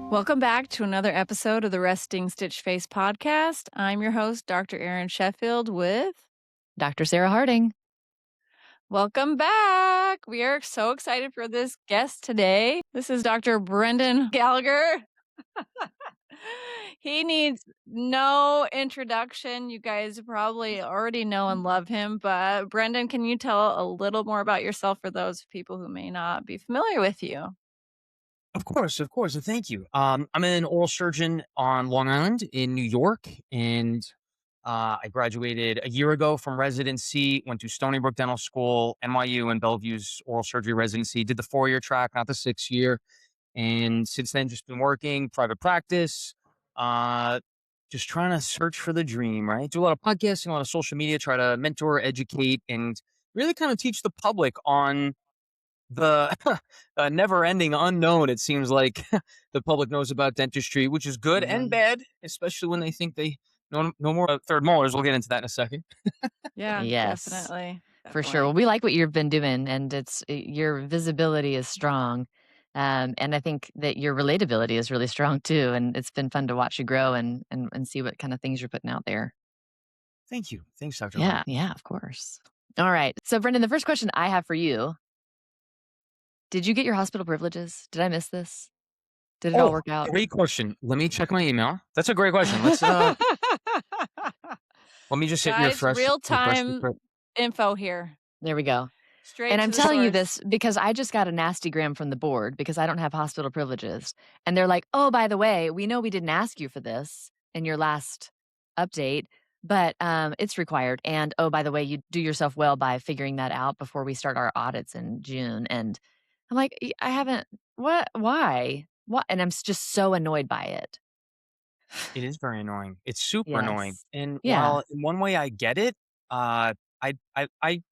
Welcome back to another episode of the Resting Stitch Face podcast. I'm your host, Dr. Erin Sheffield with Dr. Sarah Harding. Welcome back. We are so excited for this guest today. This is Dr. Brendan Gallagher. He needs no introduction. You guys probably already know and love him, but Brendan, can you tell a little more about yourself for those people who may not be familiar with you? Of course, and thank you. I'm an oral surgeon on Long Island in New York, and I graduated a year ago from residency, went to Stony Brook Dental School, NYU, and Bellevue's oral surgery residency, did the 4-year track, not the 6-year. And since then, just been working, private practice, just trying to search for the dream, right? Do a lot of podcasting, a lot of social media, try to mentor, educate, and really kind of teach the public on the never-ending unknown. It seems like the public knows about dentistry, which is good and bad, especially when they think they know more about third molars. We'll get into that in a second. Yeah, Yes, definitely. for sure. Well, we like what you've been doing, and your visibility is strong. And I think that your relatability is really strong too. And it's been fun to watch you grow and see what kind of things you're putting out there. Thank you. Thanks, Dr. Yeah, Hart. yeah, of course. All right. So, Brendan, the first question I have for you: did you get your hospital privileges? Did I miss this? Did it all work out? Great question. Let me check my email. That's a great question. Let's let me just hit refresh. Real-time info here. There we go. Straight and to I'm the telling you source. this because I just got a nasty gram from the board because I don't have hospital privileges. And they're like, oh, by the way, we know we didn't ask you for this in your last update, but it's required. And oh, by the way, you do yourself well by figuring that out before we start our audits in June. And I'm like, I haven't, what, why? What? And I'm just so annoyed by it. It is very annoying. It's super annoying. Yes. And Yeah. while in one way I get it, I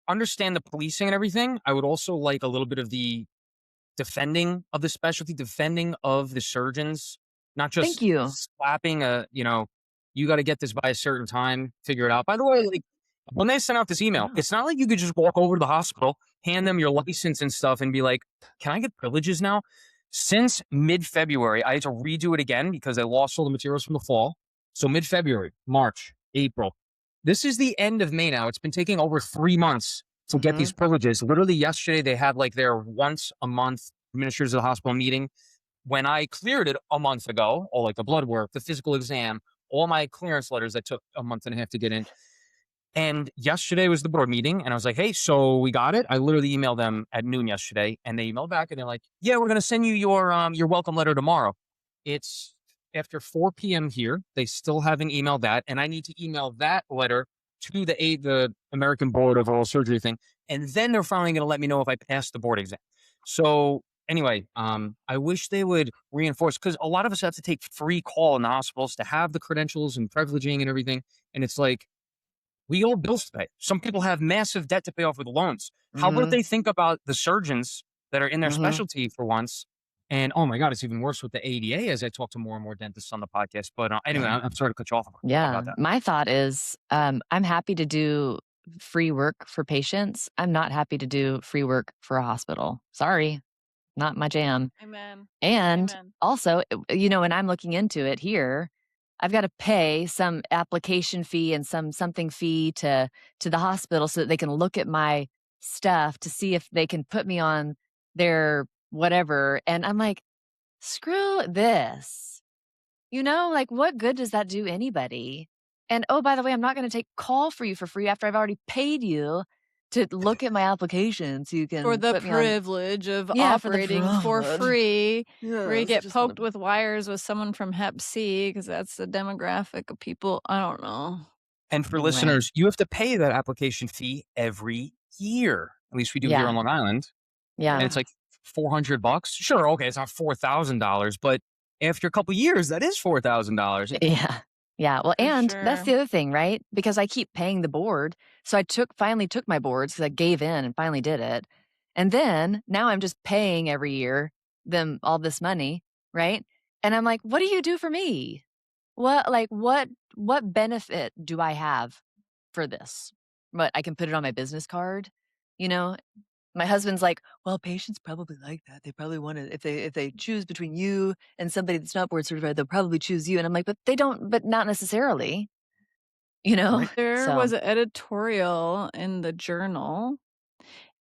understand the policing and everything. I would also like a little bit of the defending of the specialty, defending of the surgeons, not just Thank you. slapping you got to get this by a certain time, figure it out. By the way, like when they sent out this email, it's not like you could just walk over to the hospital, hand them your license and stuff and be like, can I get privileges now? Since mid-February, I had to redo it again because I lost all the materials from the fall. So mid-February, March, April. This is the end of May now. It's been taking over 3 months to get these privileges. Literally yesterday, they had like their once a month administrators of the hospital meeting. When I cleared it a month ago, all like the blood work, the physical exam, all my clearance letters that took a month and a half to get in. And yesterday was the board meeting, and I was like, hey, so we got it. I literally emailed them at noon yesterday, and they emailed back, and they're like, yeah, we're going to send you your welcome letter tomorrow. It's after 4 p.m. here. They still haven't emailed that, and I need to email that letter to the American Board of Oral Surgery thing, and then they're finally going to let me know if I passed the board exam. So anyway, I wish they would reinforce, because a lot of us have to take free call in the hospitals to have the credentials and privileging and everything, and it's like, we owe bills to pay. Some people have massive debt to pay off with loans. How about they think about the surgeons that are in their specialty for once? And oh my God, it's even worse with the ADA as I talk to more and more dentists on the podcast. But anyway, I'm sorry to cut you off about that. My thought is I'm happy to do free work for patients. I'm not happy to do free work for a hospital. Sorry, not my jam. Amen. And Amen. also, when I'm looking into it here, I've got to pay some application fee and something fee to the hospital so that they can look at my stuff to see if they can put me on their whatever. And I'm like, screw this. Like what good does that do anybody? And oh, by the way, I'm not going to take call for you for free after I've already paid you to look at my application so you can For the put me privilege of Yeah, for the operating for privilege. free, Yeah, where you get poked with wires with someone from Hep C, because that's the demographic of people. I don't know. And for Anyway. listeners, you have to pay that application fee every year. At least we do here on Long Island. Yeah. And it's like $400. Sure, okay, it's not $4,000, but after a couple of years, that is $4,000. Yeah. Yeah. Well, For and sure. that's the other thing, right? Because I keep paying the board. So I finally took my boards because I gave in and finally did it. And then now I'm just paying every year them all this money, right? And I'm like, what do you do for me? What benefit do I have for this? What, I can put it on my business card, My husband's like, "Well, patients probably like that. They probably wanna if they choose between you and somebody that's not board certified, they'll probably choose you." And I'm like, "But they don't but not necessarily," you know? Right. There So, was an editorial in the journal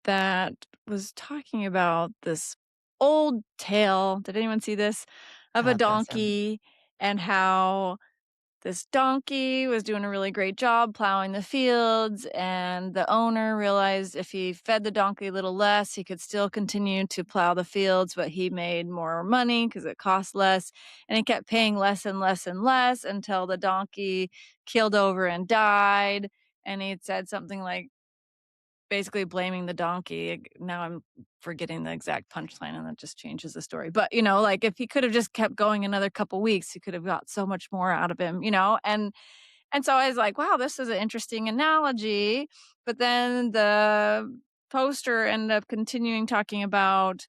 that was talking about this old tale. Did anyone see this? Of a this, donkey and how this donkey was doing a really great job plowing the fields, and the owner realized if he fed the donkey a little less, he could still continue to plow the fields, but he made more money because it cost less. And he kept paying less and less and less until the donkey keeled over and died. And he'd said something like, basically blaming the donkey. Now I'm forgetting the exact punchline, and that just changes the story. But, like, if he could have just kept going another couple weeks, he could have got so much more out of him, and so I was like, "Wow, this is an interesting analogy." But then the poster ended up continuing talking about,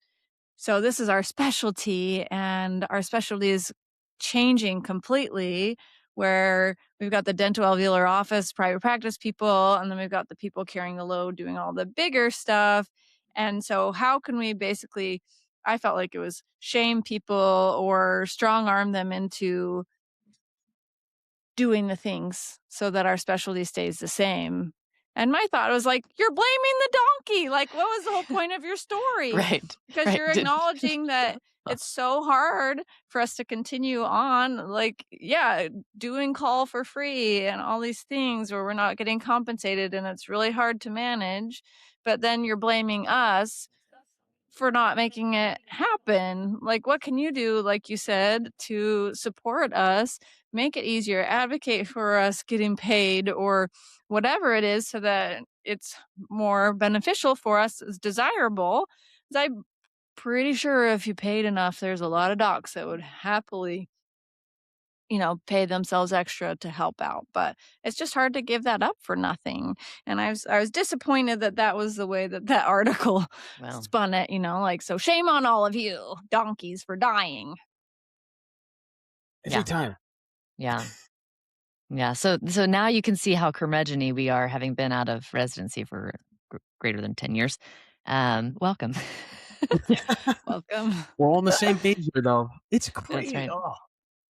so this is our specialty, and our specialty is changing completely, where we've got the dental alveolar office, private practice people, and then we've got the people carrying the load doing all the bigger stuff. And so how can we basically, I felt like it was shame people or strong arm them into doing the things so that our specialty stays the same. And my thought was like, "You're blaming the donkey. Like, what was the whole point of your story?" right, Because right, you're acknowledging that it's so hard for us to continue on, like, yeah, doing call for free and all these things where we're not getting compensated and it's really hard to manage. But then you're blaming us for not making it happen. Like, what can you do, like you said, to support us, make it easier, advocate for us getting paid or whatever it is so that it's more beneficial for us, is desirable? 'Cause I'm pretty sure if you paid enough, there's a lot of docs that would happily, pay themselves extra to help out, but it's just hard to give that up for nothing. And I was disappointed that that was the way that that article well, spun it, like, "So shame on all of you donkeys for dying." Every yeah, time. yeah, yeah. So now you can see how curmudgeon-y we are having been out of residency for greater than 10 years. Welcome. Welcome. We're all on the same page here, though. It's That's crazy. right. Oh,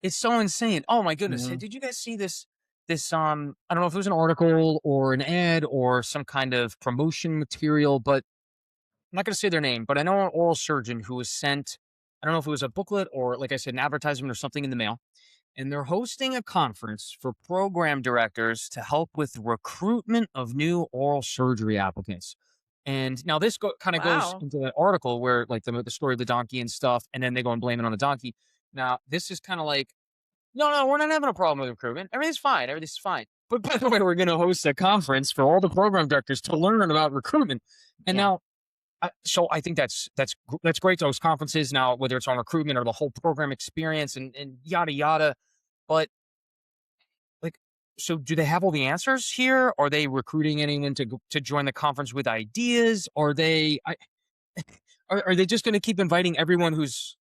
it's so insane. Oh my goodness. Hey, Mhm. did you guys see this? I don't know if it was an article or an ad or some kind of promotion material, but I'm not going to say their name, but I know an oral surgeon who was sent, I don't know if it was a booklet or, like I said, an advertisement or something in the mail. And they're hosting a conference for program directors to help with recruitment of new oral surgery applicants. And now this kind of goes Wow. into the article where, like, the story of the donkey and stuff, and then they go and blame it on the donkey. Now this is kind of like, no, no, we're not having a problem with recruitment. Everything's fine. Everything's fine. But by the way, we're going to host a conference for all the program directors to learn about recruitment. And Yeah. now so I think that's great. Those conferences now, whether it's on recruitment or the whole program experience and yada yada. But like, so do they have all the answers here? Are they recruiting anyone to join the conference with ideas? Are they just going to keep inviting everyone who's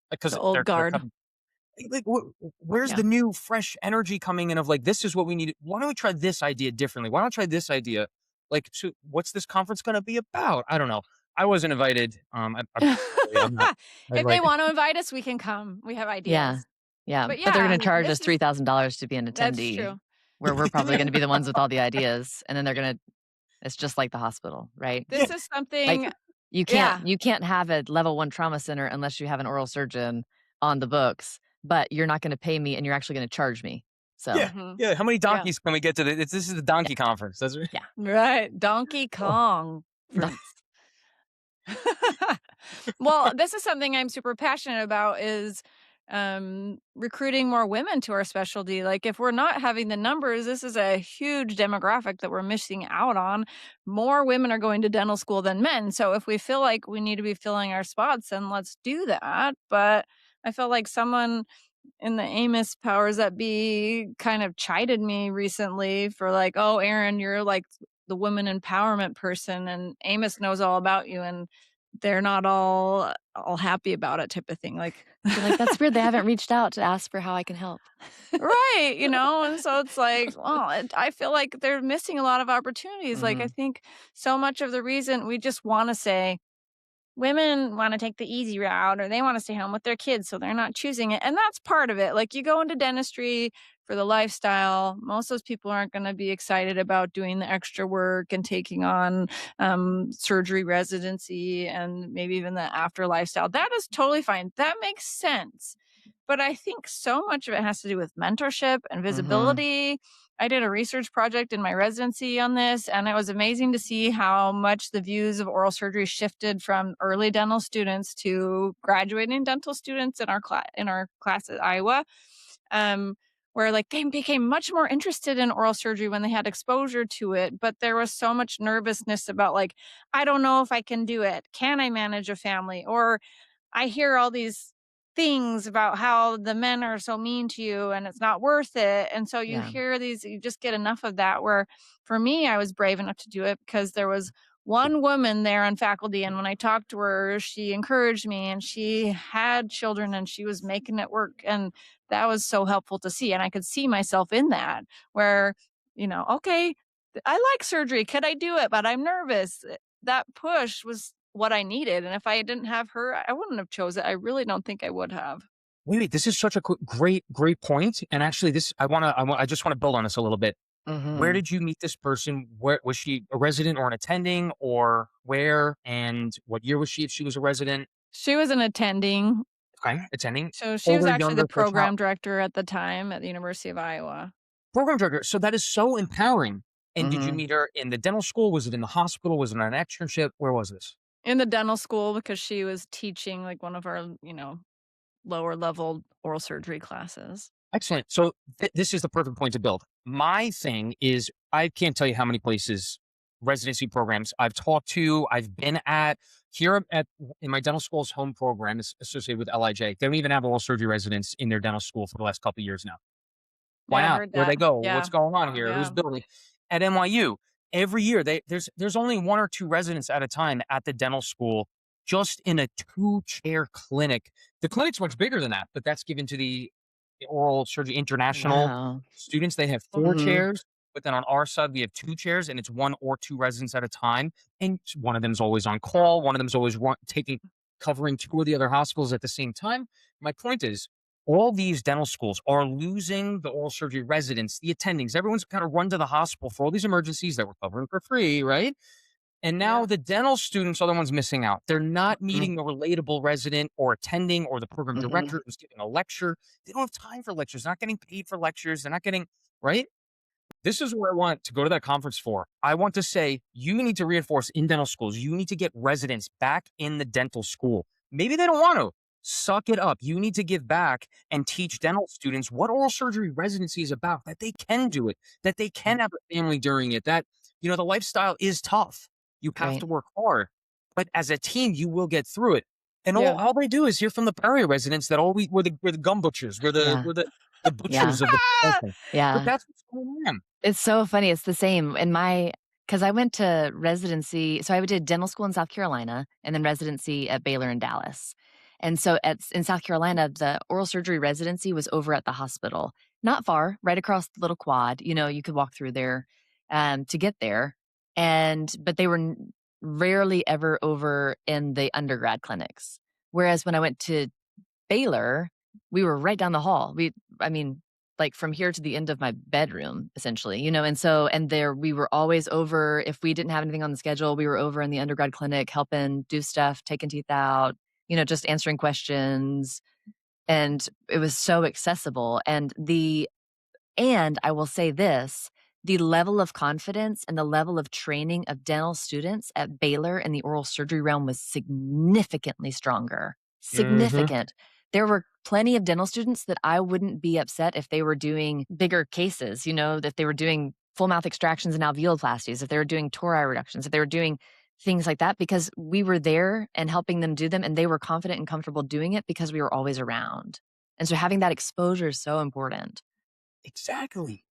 The because old they're guard. coming? Like, where's Yeah. the new fresh energy coming in of like, this is what we need? Why don't we try this idea differently? Why don't I try this idea? Like, so what's this conference going to be about? I don't know. I wasn't invited. I'm not. I If they like. want to invite us, we can come. We have Yeah. ideas. Yeah, But but they're yeah, gonna charge us this is $3,000 to be an that's attendee, true. where we're probably gonna be the ones with all the ideas, and then they're gonna it's just like the hospital, right? Yeah, This is Like, something. you can't Yeah. you can't have a level 1 trauma center unless you have an oral surgeon on the books, but you're not gonna pay me and you're actually gonna charge me. So, yeah, Mhm. yeah. How many Yeah. donkeys can we get to? This is the yeah, donkey conference. That's right. yeah. Right. Donkey Oh, Kong Prince. Well, this is something I'm super passionate about, is recruiting more women to our specialty. Like, if we're not having the numbers, this is a huge demographic that we're missing out on. More women are going to dental school than men. So if we feel like we need to be filling our spots, then let's do that. But I feel like someone in the Amos powers that be kind of chided me recently for, like, "Oh, Erin, you're like the women empowerment person, and Amos knows all about you." And they're not all happy about it type of thing, like You're like, "That's weird, they haven't reached out to ask for how I can help." right, and so it's like, well, I feel like they're missing a lot of opportunities. Like, I Mhm. think so much of the reason we just wanna say, women wanna take the easy route or they wanna stay home with their kids, so they're not choosing it, and that's part of it. Like, you go into dentistry for the lifestyle, most of those people aren't gonna be excited about doing the extra work and taking on, surgery residency and maybe even the after lifestyle. That is totally fine. That makes sense. But I think so much of it has to do with mentorship and Mhm. visibility. I did a research project in my residency on this, and it was amazing to see how much the views of oral surgery shifted from early dental students to graduating dental students in our class at Iowa. Where like they became much more interested in oral surgery when they had exposure to it, but there was so much nervousness about like, I don't know if I can do it. Can I manage a family? Or I hear all these things about how the men are so mean to you and it's not worth it. And so you Yeah. hear these, you just get enough of that. Where for me, I was brave enough to do it because there was one woman there on faculty. And when I talked to her, she encouraged me and she had children and she was making it work. And that was so helpful to see. And I could see myself in that where, okay, I like surgery. Could I do it? But I'm nervous. That push was what I needed, and if I didn't have her, I wouldn't have chose it. I really don't think I would have. Wait, this is such a great point. And actually, this I just want to build on this a little bit. Where Mhm. did you meet this person? Where was she a resident or an attending, or where? And what year was she? If she was a resident, She was an attending, okay, attending, so she was older, actually the younger, first child, program director at the time at the University of Iowa. program director. So that is so empowering. And did you Mhm. meet her in the dental school? Was it in the hospital? Was it an externship? Where was this? In the dental school because she was teaching, like, one of our, lower level oral surgery classes. Excellent. So this is the perfect point to build. My thing is, I can't tell you how many places, residency programs I've talked to, I've been at here at in my dental school's home program is associated with LIJ. They don't even have oral surgery residents in their dental school for the last couple of years now. Why Yeah, I not? heard Where that. they go? Yeah, What's going on here? Who's yeah. building? At NYU, every year there's only one or two residents at a time at the dental school, just in a two-chair clinic. The clinic's much bigger than that, but that's given to the oral surgery international Wow. students. They have four Mhm. chairs, but then on our side we have two chairs, and it's one or two residents at a time. And one of them's always on call. One of them's always taking covering two of the other hospitals at the same time. My point is, all these dental schools are losing the oral surgery residents, the attendings. Everyone's kind of run to the hospital for all these emergencies that we're covering for free, right? And now Yeah. the dental students are the ones missing out. They're not Mhm. meeting the relatable resident or attending or the program Mhm. director who's giving a lecture. They don't have time for lectures. They're not getting paid for lectures. They're not getting, right? This is where I want to go to that conference for. I want to say you need to reinforce in dental schools. You need to get residents back in the dental school. Maybe they don't want to. Suck it up. You need to give back and teach dental students what oral surgery residency is about, that they can do it, that they can have a family during it, that, the lifestyle is tough. You have Right. to work hard. But as a team, you will get through it. And all, Yeah. all they do is hear from the Prairie residents that all we're the gum butchers, we're the Yeah. we're the, the Yeah. butchers of the profession. But Yeah. that's what's going on. It's so funny, it's the same in my because I went to residency so I did dental school in South Carolina and then residency at Baylor in Dallas. And so in South Carolina, the oral surgery residency was over at the hospital. Not far, right across the little quad, you could walk through there, to get there. But they were rarely ever over in the undergrad clinics. Whereas when I went to Baylor, we were right down the hall. I mean, like from here to the end of my bedroom, essentially, and there we were always over. If we didn't have anything on the schedule, we were over in the undergrad clinic helping do stuff, taking teeth out, just answering questions. And it was so accessible. And I will say this, the level of confidence and the level of training of dental students at Baylor in the oral surgery realm was significantly stronger. Mhm. Significant. There were plenty of dental students that I wouldn't be upset if they were doing bigger cases, if they were doing full mouth extractions and alveoloplasties, if they were doing tori reductions, if they were doing things like that, because we were there and helping them do them and they were confident and comfortable doing it because we were always around. And so having that exposure is so important. Exactly.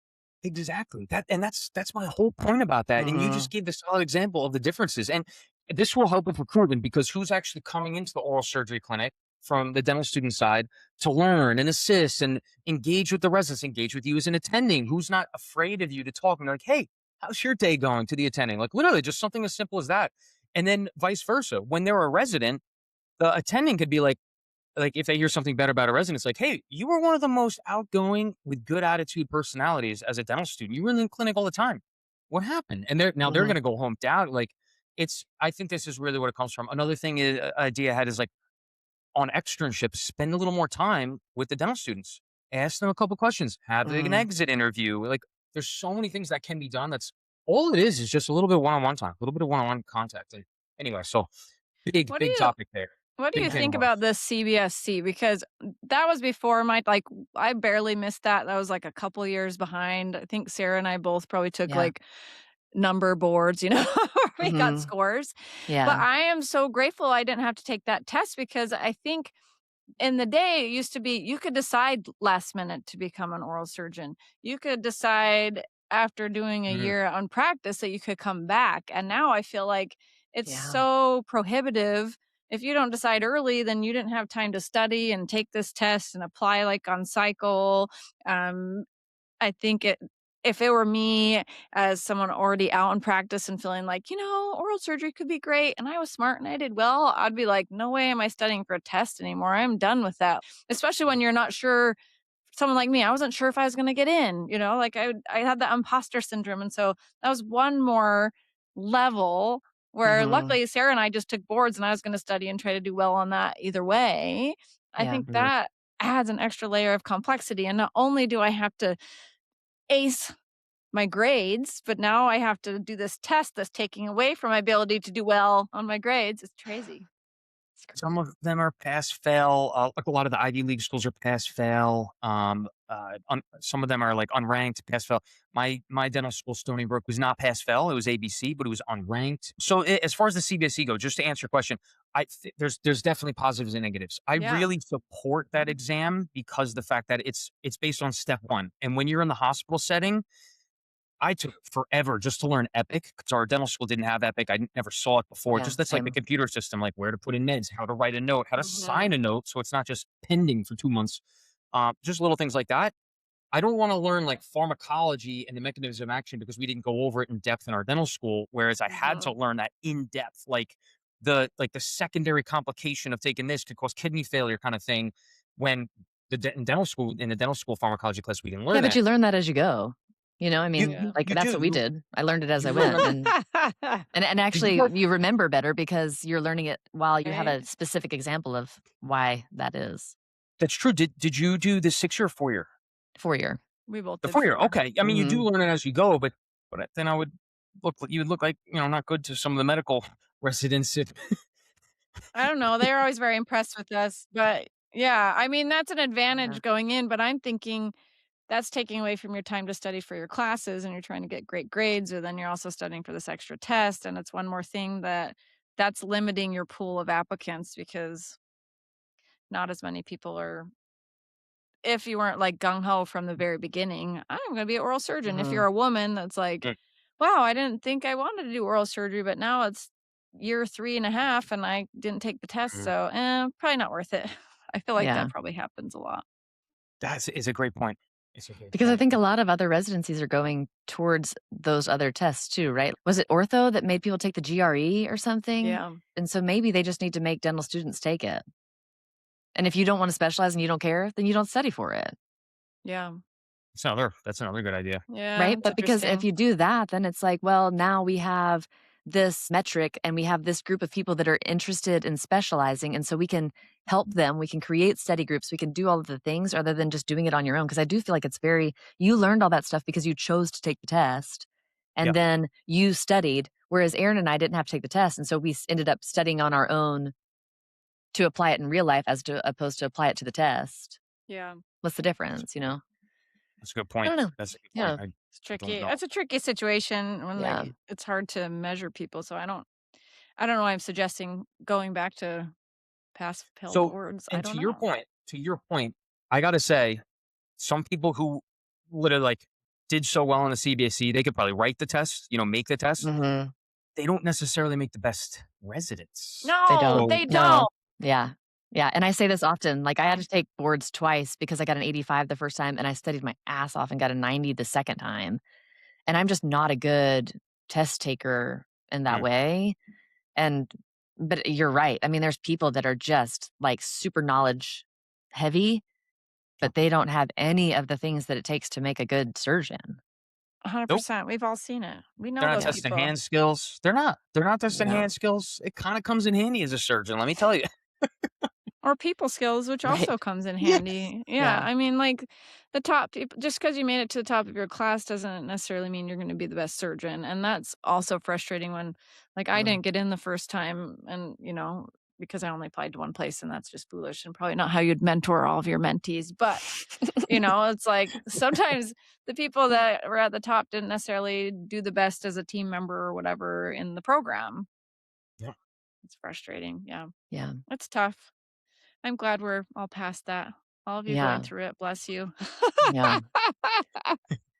Exactly. That's my whole point about that. And you Mhm. just gave the solid example of the differences. And this will help with recruitment because who's actually coming into the oral surgery clinic from the dental student side to learn and assist and engage with the residents, engage with you as an attending who's not afraid of you to talk and like, hey, how's your day going to the attending? Like literally just something as simple as that. And then vice versa. When they're a resident, the attending could be like if they hear something better about a resident, it's like, hey, you were one of the most outgoing with good attitude personalities as a dental student. You were in the clinic all the time. What happened? And they're Mhm. going to go home down. Like I think this is really what it comes from. Another thing is idea I had is like on externships, spend a little more time with the dental students. Ask them a couple questions. Have like an Mhm. exit interview. Like there's so many things that can be done. That's all it is just a little bit one-on-one time, a little bit of one-on-one contact. And anyway, so What do big you topic there. what do you Big pain in think the butt. about this CBSC? Because that was before my like I barely missed that. That was like a couple years behind. I think Sarah and I both probably took Yeah. like number boards, where we got Mhm. scores. But Yeah. I am so grateful I didn't have to take that test because I think in the day, it used to be you could decide last minute to become an oral surgeon. You could decide after doing a Mhm. year on practice that you could come back. And now I feel like it's Yeah. so prohibitive. If you don't decide early, then you didn't have time to study and take this test and apply like on cycle. Um, I think if it were me as someone already out in practice and feeling like, oral surgery could be great and I was smart and I did well, I'd be like, no way am I studying for a test anymore. I'm done with that. Especially when you're not sure. Someone like me, I wasn't sure if I was going to get in, like I had the imposter syndrome. And so that was one more level where Mhm. luckily Sarah and I just took boards and I was going to study and try to do well on that either way. I Yeah. think that adds an extra layer of complexity. And not only do I have to ace my grades, but now I have to do this test that's taking away from my ability to do well on my grades. It's crazy. It's Some crazy. of them are pass fail. Like a lot of the Ivy League schools are pass fail. Some of them are like unranked pass fail. My dental school, Stony Brook, was not pass fail. It was ABC, but it was unranked. So as far as the CBSE go, just to answer your question, there's definitely positives and negatives. I Yeah. really support that exam because the fact that it's based on step one, and when you're in the hospital setting, I took forever just to learn Epic because our dental school didn't have Epic. Never saw it before. Yeah. Just that's like the Same. computer system, like where to put in meds, how to write a note, how to sign Mhm. a note, so it's not just pending for 2 months. Just little things like that. I don't want to learn like pharmacology and the mechanism of action because we didn't go over it in depth in our dental school. Whereas I had to Mhm. learn that in depth, like the secondary complication of taking this could cause kidney failure, kind of thing. When in dental school in the dental school pharmacology class, we didn't Yeah, learn but that. you learn that as you go. I You mean, you, Yeah. like, you that's do what we did. I learned it as I you went, learn and did you actually, guys you remember better because you're learning it while you have Right? a specific example of why that is. That's true. Did you do the 6 year or 4 year? 4 year. We both The did 4 year, 4. okay. I mean, you do Mhm. learn it as you go, but then I would you would look like, not good to some of the medical residents if I don't know, they're always very impressed with us, but yeah, I mean, that's an Yeah. advantage going in, but I'm thinking that's taking away from your time to study for your classes and you're trying to get great grades, or then you're also studying for this extra test, and it's one more thing that's limiting your pool of applicants because not as many people are if you weren't, like, gung ho from the very beginning, "I'm gonna be an oral surgeon." If you're Mhm. a woman that's like, Mm, "Wow, I didn't think I wanted to do oral surgery, but now it's year 3.5 and I didn't take the test, mhm. so, probably not worth it." I feel like Yeah. that probably happens a lot. That is a great point. It's a great Because I point. think a lot of other residencies are going towards those other tests too, right? Was it ortho that made people take the GRE or something? Yeah, And so maybe they just need to make dental students take it. And if you don't wanna specialize and you don't care, then you don't study for it. yeah, That's another good idea. yeah, Right? it's But because if interesting. you do that, then it's like, well, now we have this metric and we have this group of people that are interested in specializing. And so we can help them. We can create study groups. We can do all of the things rather than just doing it on your own. Because I do feel like you learned all that stuff because you chose to take the test and Yep. then you studied. Whereas Aaron and I didn't have to take the test. And so we ended up studying on our own to apply it in real life as to opposed to apply it to the test. Yeah, What's the That's a difference, good point. That's a good I point. don't know. That's a good point. Yeah. it's I don't tricky. know. It's a tricky situation when Yeah. it's hard to measure people, so I don't know why I'm suggesting going back to pass fail So, boards. I and don't know. to your point, I gotta say, some people who literally like did so well in the CBSE, they could probably write the test, make the test. Mhm. they don't necessarily make the best residents. They No, don't. So they No. don't. Yeah. Yeah, and I say this often, like, I had to take boards twice because I got an 85 the first time, and I studied my ass off and got a 90 the second time, and I'm just not a good test taker in that mm, way, and but you're right. I mean, there's people that are just, like, super knowledge heavy, yeah. but they don't have any of the things that it takes to make a good surgeon. Nope. 100%. We've all seen it. We know They're not those Yeah. testing people. hand skills. They're not. They're not testing No. hand skills. It kind of comes in handy as a surgeon, let me tell you. Or people skills, which Right. also comes in Yeah. handy. Yeah, Yeah. I mean, like, the top peop just because you made it to the top of your class doesn't necessarily mean you're gonna be the best surgeon, and that's also frustrating when like, I Mm. didn't get in the first time and, because I only applied to one place, and that's just foolish and probably not how you'd mentor all of your mentees, but, it's like sometimes the people that were at the top didn't necessarily do the best as a team member or whatever in the program. Yeah. It's frustrating, yeah. Yeah. It's tough. I'm glad we're all past that. All of you going Yeah. through it, bless you. Yeah.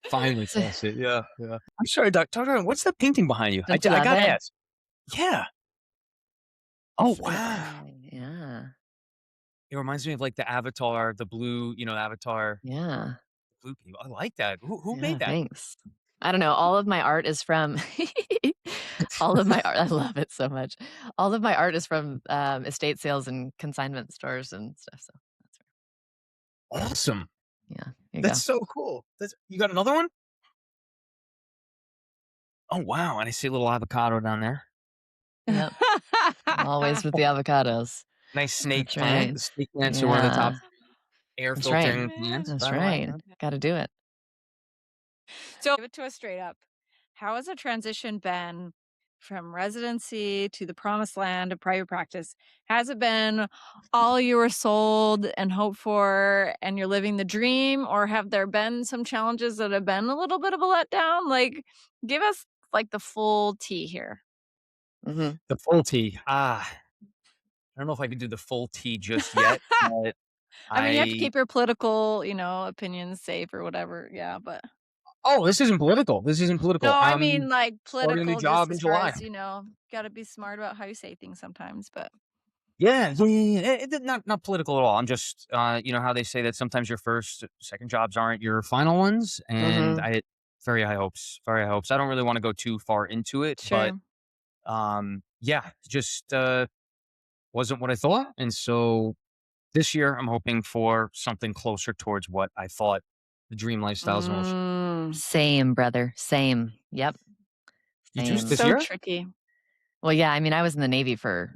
Finally So past it. Yeah. Yeah. I'm sorry, Doctor. What's the painting behind you? don't you I love gotta it? ask. Yeah. Oh It's really wow. pretty. Yeah. It reminds me of like the Avatar, the blue, Avatar Yeah. blue people. I like that. Who Yeah, made that? thanks. I don't know, all of my art is from all of my art I love it so much. All of my art is from, estate sales and consignment stores and stuff, so that's Awesome. yeah, here you That's go. so cool. You got another one? Oh wow. And I see a little avocado down there. Yep, always with the avocados. Nice snake That's plant. right. The snake plants are one of the top Yeah, air that's right. filtering plants, That's by the way. right. Yeah. Gotta do it. So give it to us straight up. How has a transition been from residency to the promised land of private practice? Has it been all you were sold and hoped for and you're living the dream? Or have there been some challenges that have been a little bit of a letdown? Like, give us like the full tea here. Mhm. The full tea. I don't know if I can do the full tea just yet, but I mean, you have to I keep your political, opinions safe or whatever. Yeah, but oh, this isn't political. This isn't no, political. I mean I'm like starting a new political just job in as far July. as, gotta be smart about how you say things sometimes, but Yeah, yeah, yeah, yeah. Not political at all. I'm just, you know how they say that sometimes your first, second jobs aren't your final ones, and Mhm. I had very high hopes. Very high hopes. I don't really want to go too far into it, but sure. yeah, just wasn't what I thought, and so this year I'm hoping for something closer towards what I thought the dream lifestyles and was. Mm. Same, brother, same. Yep, You just same. this So year? tricky. Well, yeah, I mean, I was in the Navy for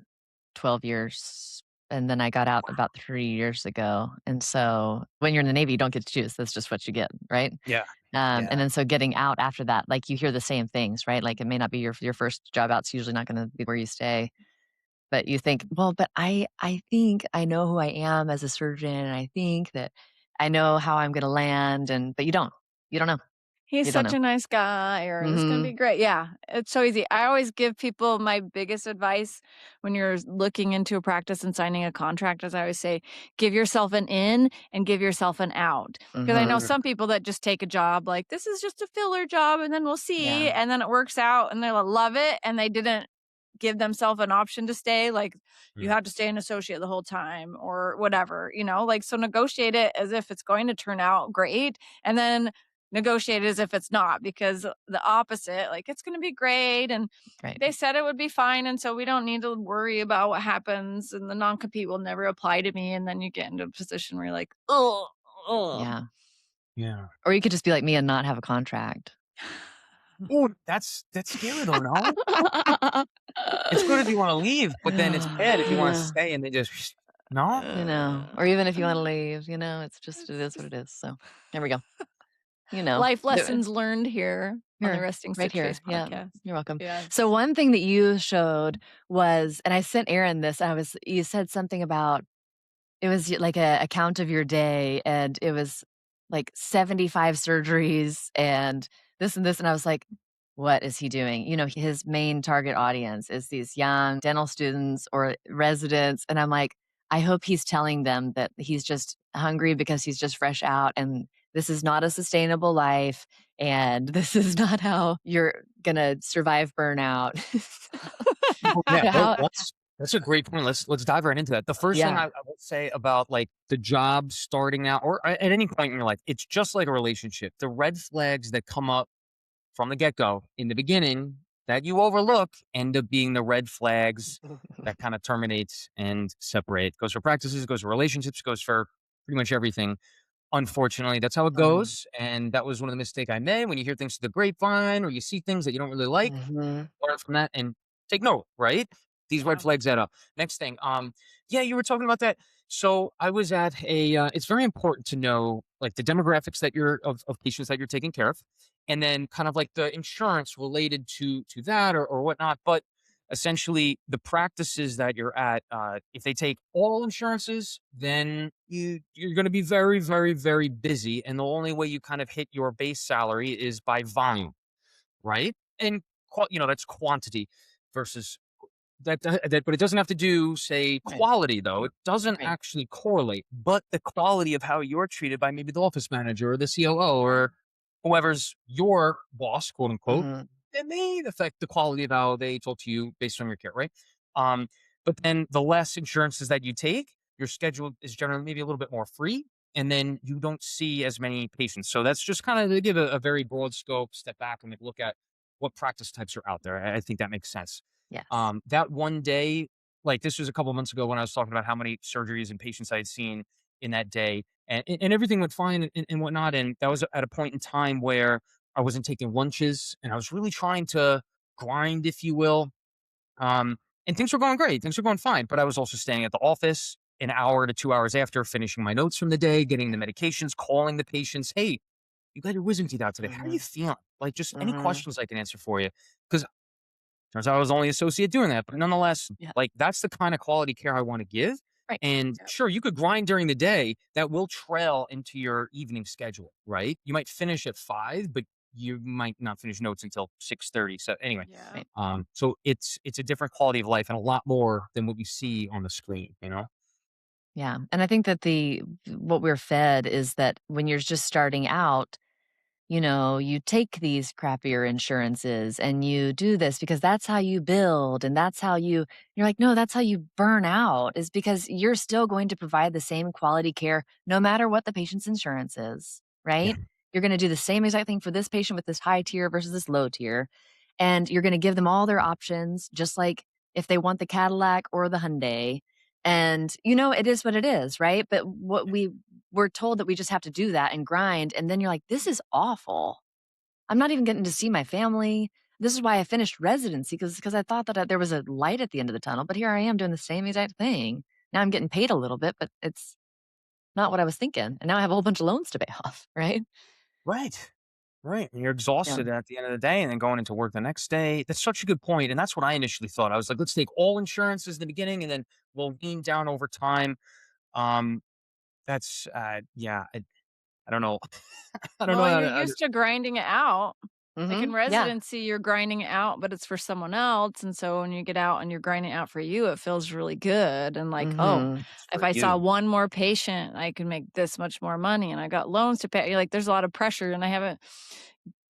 12 years, and then I got out about 3 years ago, and so when you're in the Navy, you don't get to choose, that's just what you get, right? Yeah, And yeah. then so getting out after that, like, you hear the same things, right? Like, it may not be your first job out, it's usually not gonna be where you stay, but you think, "Well, but I think I know who I am as a surgeon, and I think that I know how I'm gonna land," but you don't. You don't know. He's You don't such know. a nice guy, or this is gonna be Mhm. great. Yeah, it's so easy. I always give people my biggest advice when you're looking into a practice and signing a contract, as I always say, give yourself an in and give yourself an out. Because I know Mhm. Mhm. some people that just take a job like this is just a filler job and then we'll see. Yeah. And then it works out and they love it and they didn't give themselves an option to stay. Like you Mm, have to stay an associate the whole time or whatever, like so negotiate it as if it's going to turn out great. And then negotiate as if it's not because the opposite, like it's going to be great and Right. they said it would be fine and so we don't need to worry about what happens and the non-compete will never apply to me and then you get into a position where you're like, oh, oh. Yeah. yeah. Or you could just be like me and not have a contract. Oh, that's scary though, no? It's good if you wanna leave, but then it's bad if you wanna Yeah. stay and they just no? Or even if you wanna leave, it's just it is what it is, so there we go. Life The lessons learned here on the here, Resting right Stitch Face here, yeah, podcast. you're welcome. So Yes. one thing that you showed was and I sent Erin this, you said something about it was like a count of your day, and it was like 75 surgeries and this, and I was like, "What is he doing?" His main target audience is these young dental students or residents, and I'm like, "I hope he's telling them that he's just hungry because he's just fresh out and this is not a sustainable life, and this is not how you're gonna survive burnout. Oh, yeah, So no, how that's a great point. Let's dive right into that. The first thing Yeah. I would say about like the job starting out, or at any point in your life, it's just like a relationship. The red flags that come up from the get go in the beginning that you overlook end up being the red flags that kind of terminates and separate. Goes for practices, goes for relationships, goes for pretty much everything. Unfortunately, that's how it Mhm, goes. And that was one of the mistakes I made when you hear things to the grapevine or you see things that you don't really like, mhm, learn from that and take note, right? These red Yeah. flags add up. Next thing, yeah, you were talking about that. So I was at a. It's very important to know like the demographics that you're of patients that you're taking care of, and then kind of like the insurance related to that or whatnot. But essentially, the practices that you're at, if they take all insurances, then you're going to be very, very, very busy, and the only way you kind of hit your base salary is by volume, right? And that's quantity versus but it doesn't have to do, say, right, quality though. It doesn't right, actually correlate, but the quality of how you're treated by maybe the office manager or the COO or whoever's your boss, quote unquote, mhm, it may affect the quality of how they talk to you based on your care, right? Um, but then the less insurances that you take, your schedule is generally maybe a little bit more free, and then you don't see as many patients. So that's just kind of to give a very broad scope, step back and look at what practice types are out there. I think that makes sense. yes, That one day, like this was a couple months ago when I was talking about how many surgeries and patients I had seen in that day, and everything went fine and whatnot. And that was at a point in time where I wasn't taking lunches, and I was really trying to grind, if you will. And things were going great, things were going fine, but I was also staying at the office an hour to 2 hours after, finishing my notes from the day, getting the medications, calling the patients. Hey, you got your wisdom teeth out today. How are you mhm, feeling? Like just any mhm, questions I can answer for you. Because turns out I was only associate doing that, but nonetheless, yeah, like that's the kind of quality care I want to give. right, And Yeah. sure, you could grind during the day. That will trail into your evening schedule, right? You might finish at 5, but you might not finish notes until 6:30. So anyway, Yeah. right, so it's a different quality of life and a lot more than what we see on the screen, you know? yeah, and I think that the what we're fed is that when you're just starting out, you take these crappier insurances and you do this because that's how you build and that's how you're like, no, that's how you burn out is because you're still going to provide the same quality care no matter what the patient's insurance is, Yeah. right? You're going to do the same exact thing for this patient with this high tier versus this low tier. And you're going to give them all their options, just like if they want the Cadillac or the Hyundai. And it is what it is, right? But we're told that we just have to do that and grind, and then you're like, "This is awful. I'm not even getting to see my family." This is why I finished residency because I thought that there was a light at the end of the tunnel, but here I am doing the same exact thing. Now I'm getting paid a little bit, but it's not what I was thinking, and now I have a whole bunch of loans to pay off, right? Right. Right. And you're Yeah. exhausted at the end of the day and then going into work the next day. That's such a good point. And that's what I initially thought. I was like, let's take all insurances in the beginning and then we'll wean down over time. Um, that's yeah, I don't know. I don't know Well, how you're to used to grinding it out. Like in Mhm. Yeah. residency, you're grinding it out, but it's for someone else. And so when you get out and you're grinding it out for you, it feels really good. And like, oh, Mhm. it's if for I saw you. one more patient, I can make this much more money. And I got loans to pay. You're like, there's a lot of pressure, and I haven't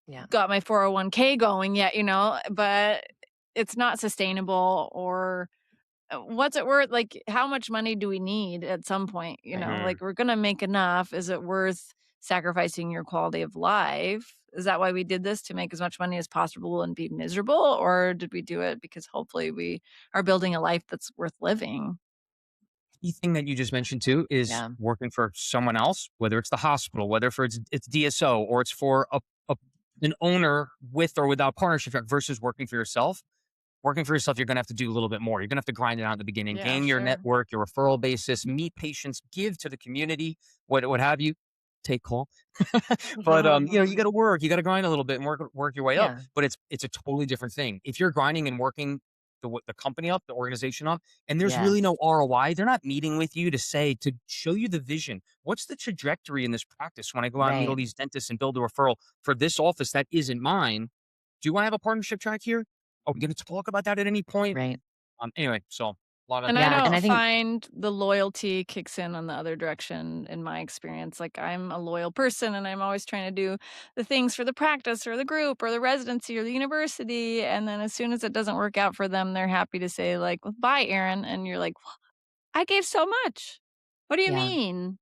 Yeah. got my 401k going yet, but it's not sustainable. Or what's it worth? Like, how much money do we need at some point? Right. Mhm. Like, we're going to make enough. Is it worth sacrificing your quality of life? Is that why we did this, to make as much money as possible and be miserable? Or did we do it because hopefully we are building a life that's worth living? Key thing that you just mentioned too is Yeah. working for someone else, whether it's the hospital, whether for it's DSO or it's for a an owner with or without partnership versus working for yourself. Working for yourself, you're going to have to do a little bit more. You're going to have to grind it out in the beginning, Yeah, gain your sure. network, your referral basis, meet patients, give to the community, what have you. Take call, but you got to work, you got to grind a little bit and work your way up. Yeah. But it's a totally different thing if you're grinding and working the company up, the organization up, and there's really Yes. no ROI. They're not meeting with you to show you the vision. What's the trajectory in this practice when I go out and meet all Right. these dentists and build a referral for this office that isn't mine? Do I have a partnership track here? Are we going to talk about that at any point? Right. Anyway, so a lot of And I Yeah, and don't I think find the loyalty kicks in on the other direction in my experience. Like, I'm a loyal person and I'm always trying to do the things for the practice or the group or the residency or the university. And then as soon as it doesn't work out for them, they're happy to say, like, well, bye, Erin. And you're like, "Well, I gave so much. What do you yeah. mean?"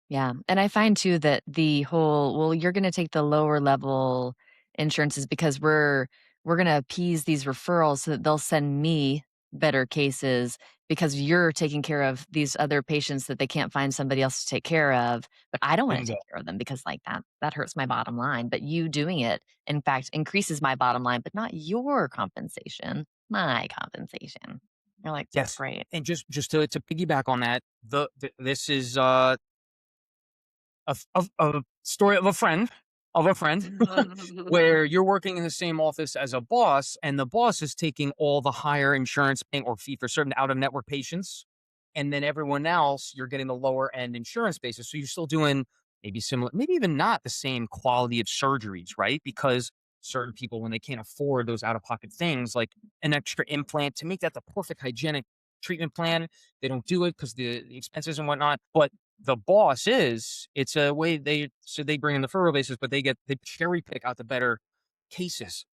Yeah, and I find too that the whole, "Well, you're gonna take the lower level insurances because we're gonna appease these referrals so that they'll send me better cases because you're taking care of these other patients that they can't find somebody else to take care of, but I don't wanna bingo. take care of them because, like, that hurts my bottom line, but you doing it, in fact, increases my bottom line, but not your compensation, my compensation." You're like, Yes. "Great." And just to piggyback on that, this is a story of a friend where you're working in the same office as a boss, and the boss is taking all the higher insurance paying or fee for certain out of network patients. And then everyone else, you're getting the lower end insurance basis. So you're still doing maybe similar, maybe even not the same quality of surgeries, right? Because certain people, when they can't afford those out of pocket things like an extra implant to make that the perfect hygienic treatment plan, they don't do it because the expenses and whatnot. But the boss is, it's a way they bring in the referral basis, but they cherry pick out the better cases.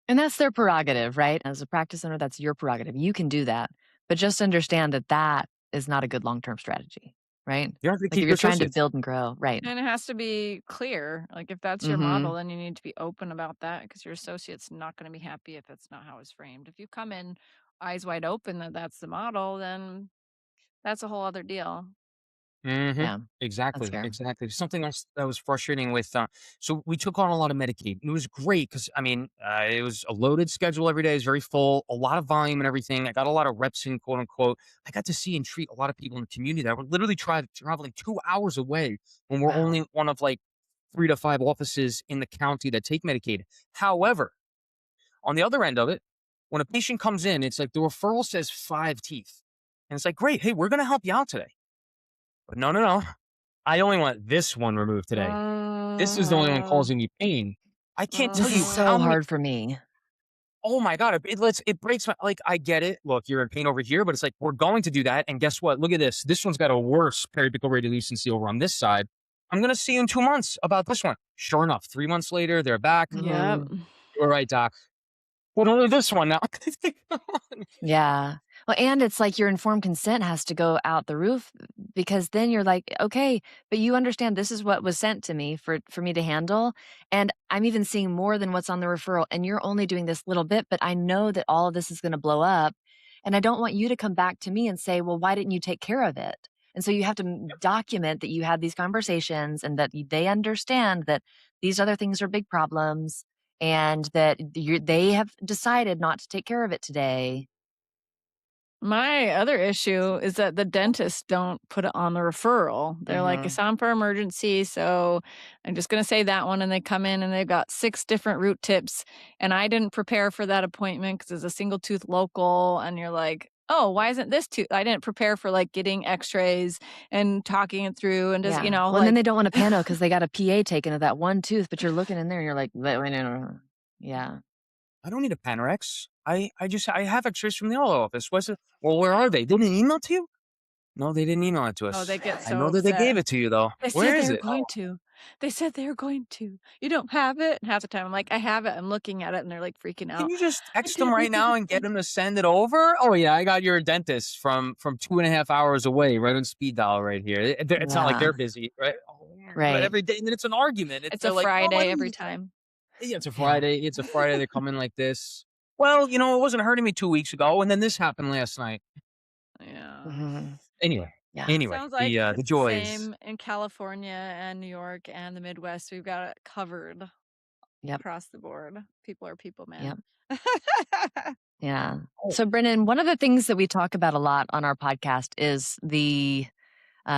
And that's their prerogative, right? As a practice owner, that's your prerogative. You can do that, but just understand that that is not a good long-term strategy, right? You have to Like, keep if your you're trying to associates. build and grow, right. And it has to be clear. Like, if that's your model, Mhm. then you need to be open about that because your associate's not going to be happy if it's not how it's framed. If you come in eyes wide open that that's the model, then that's a whole other deal. Mhm. Yeah, that's Exactly, fair. exactly. Something else that was frustrating with, so we took on a lot of Medicaid. It was great because I mean, it was a loaded schedule every day. It was very full, a lot of volume and everything. I got a lot of reps in, quote unquote. I got to see and treat a lot of people in the community that were literally traveling 2 hours away when we're Wow. only one of like 3 to 5 offices in the county that take Medicaid. However, on the other end of it, when a patient comes in, it's like the referral says 5 teeth. And it's like, "Great, hey, we're gonna help you out today." But no, no, no. I only want this one removed today. This is the only one Mhm. causing me pain. I can't tell This is you Mhm. how so many. hard for me. Oh my god, it breaks my, like, I get it. Look, you're in pain over here, but it's like we're going to do that. And guess what? Look at this. This one's got a worse periapical radiolucency over on this side. I'm gonna see you in 2 months about this one. Sure enough, 3 months later, they're back. Yep. Mhm. You're right, doc. But only this one now. Come on. Yeah. Well, and it's like your informed consent has to go out the roof because then you're like, okay, but you understand this is what was sent to me for me to handle. And I'm even seeing more than what's on the referral. And you're only doing this little bit, but I know that all of this is going to blow up. And I don't want you to come back to me and say, well, why didn't you take care of it? And so you have to document that you had these conversations and that they understand that these other things are big problems and that they have decided not to take care of it today. My other issue is that the dentists don't put it on the referral. They're like, "It's Mhm. on for emergency, so I'm just gonna say that one," and they come in and they've got 6 different root tips, and I didn't prepare for that appointment because it's a single tooth local, and you're like, "Oh, why isn't this tooth?" I didn't prepare for, like, getting x-rays and talking it through and just, Yeah. Well, and then like they don't want a pano because they got a PA taken of that one tooth, but you're looking in there and you're like, wait, no, no, no." Yeah. I don't need a Panorex. I have X-rays from the old office. What's it? Well, where are they? They didn't email to you? No, they didn't email it to oh, they us. get I so know that they upset. gave it to you though. They Where said they is were it? going to. They said they were going to. You don't have it? And half the time I'm like, "I have it." I'm looking at it and they're, like, freaking Can out. you just "I text them didn't right get now it and get yet." them to send it over? Oh yeah, I got your dentist from 2.5 hours away, right on speed dial right here. It's not like Yeah. they're busy, right? Oh, but Right. every day, and then it's an argument. It's a They're like, "Oh, I Friday don't every need it." time. Yeah, it's a Yeah. Friday. It's a Friday. They come in like this. Well, it wasn't hurting me 2 weeks ago, and then this happened last night. Yeah. Mhm. Anyway, Yeah. anyway, Sounds like the it's the joys. same in California and New York and the Midwest. We've got it covered Yep. across the board. People are people, Yep. man. Yeah. Oh, So, Brennan, one of the things that we talk about a lot on our podcast is the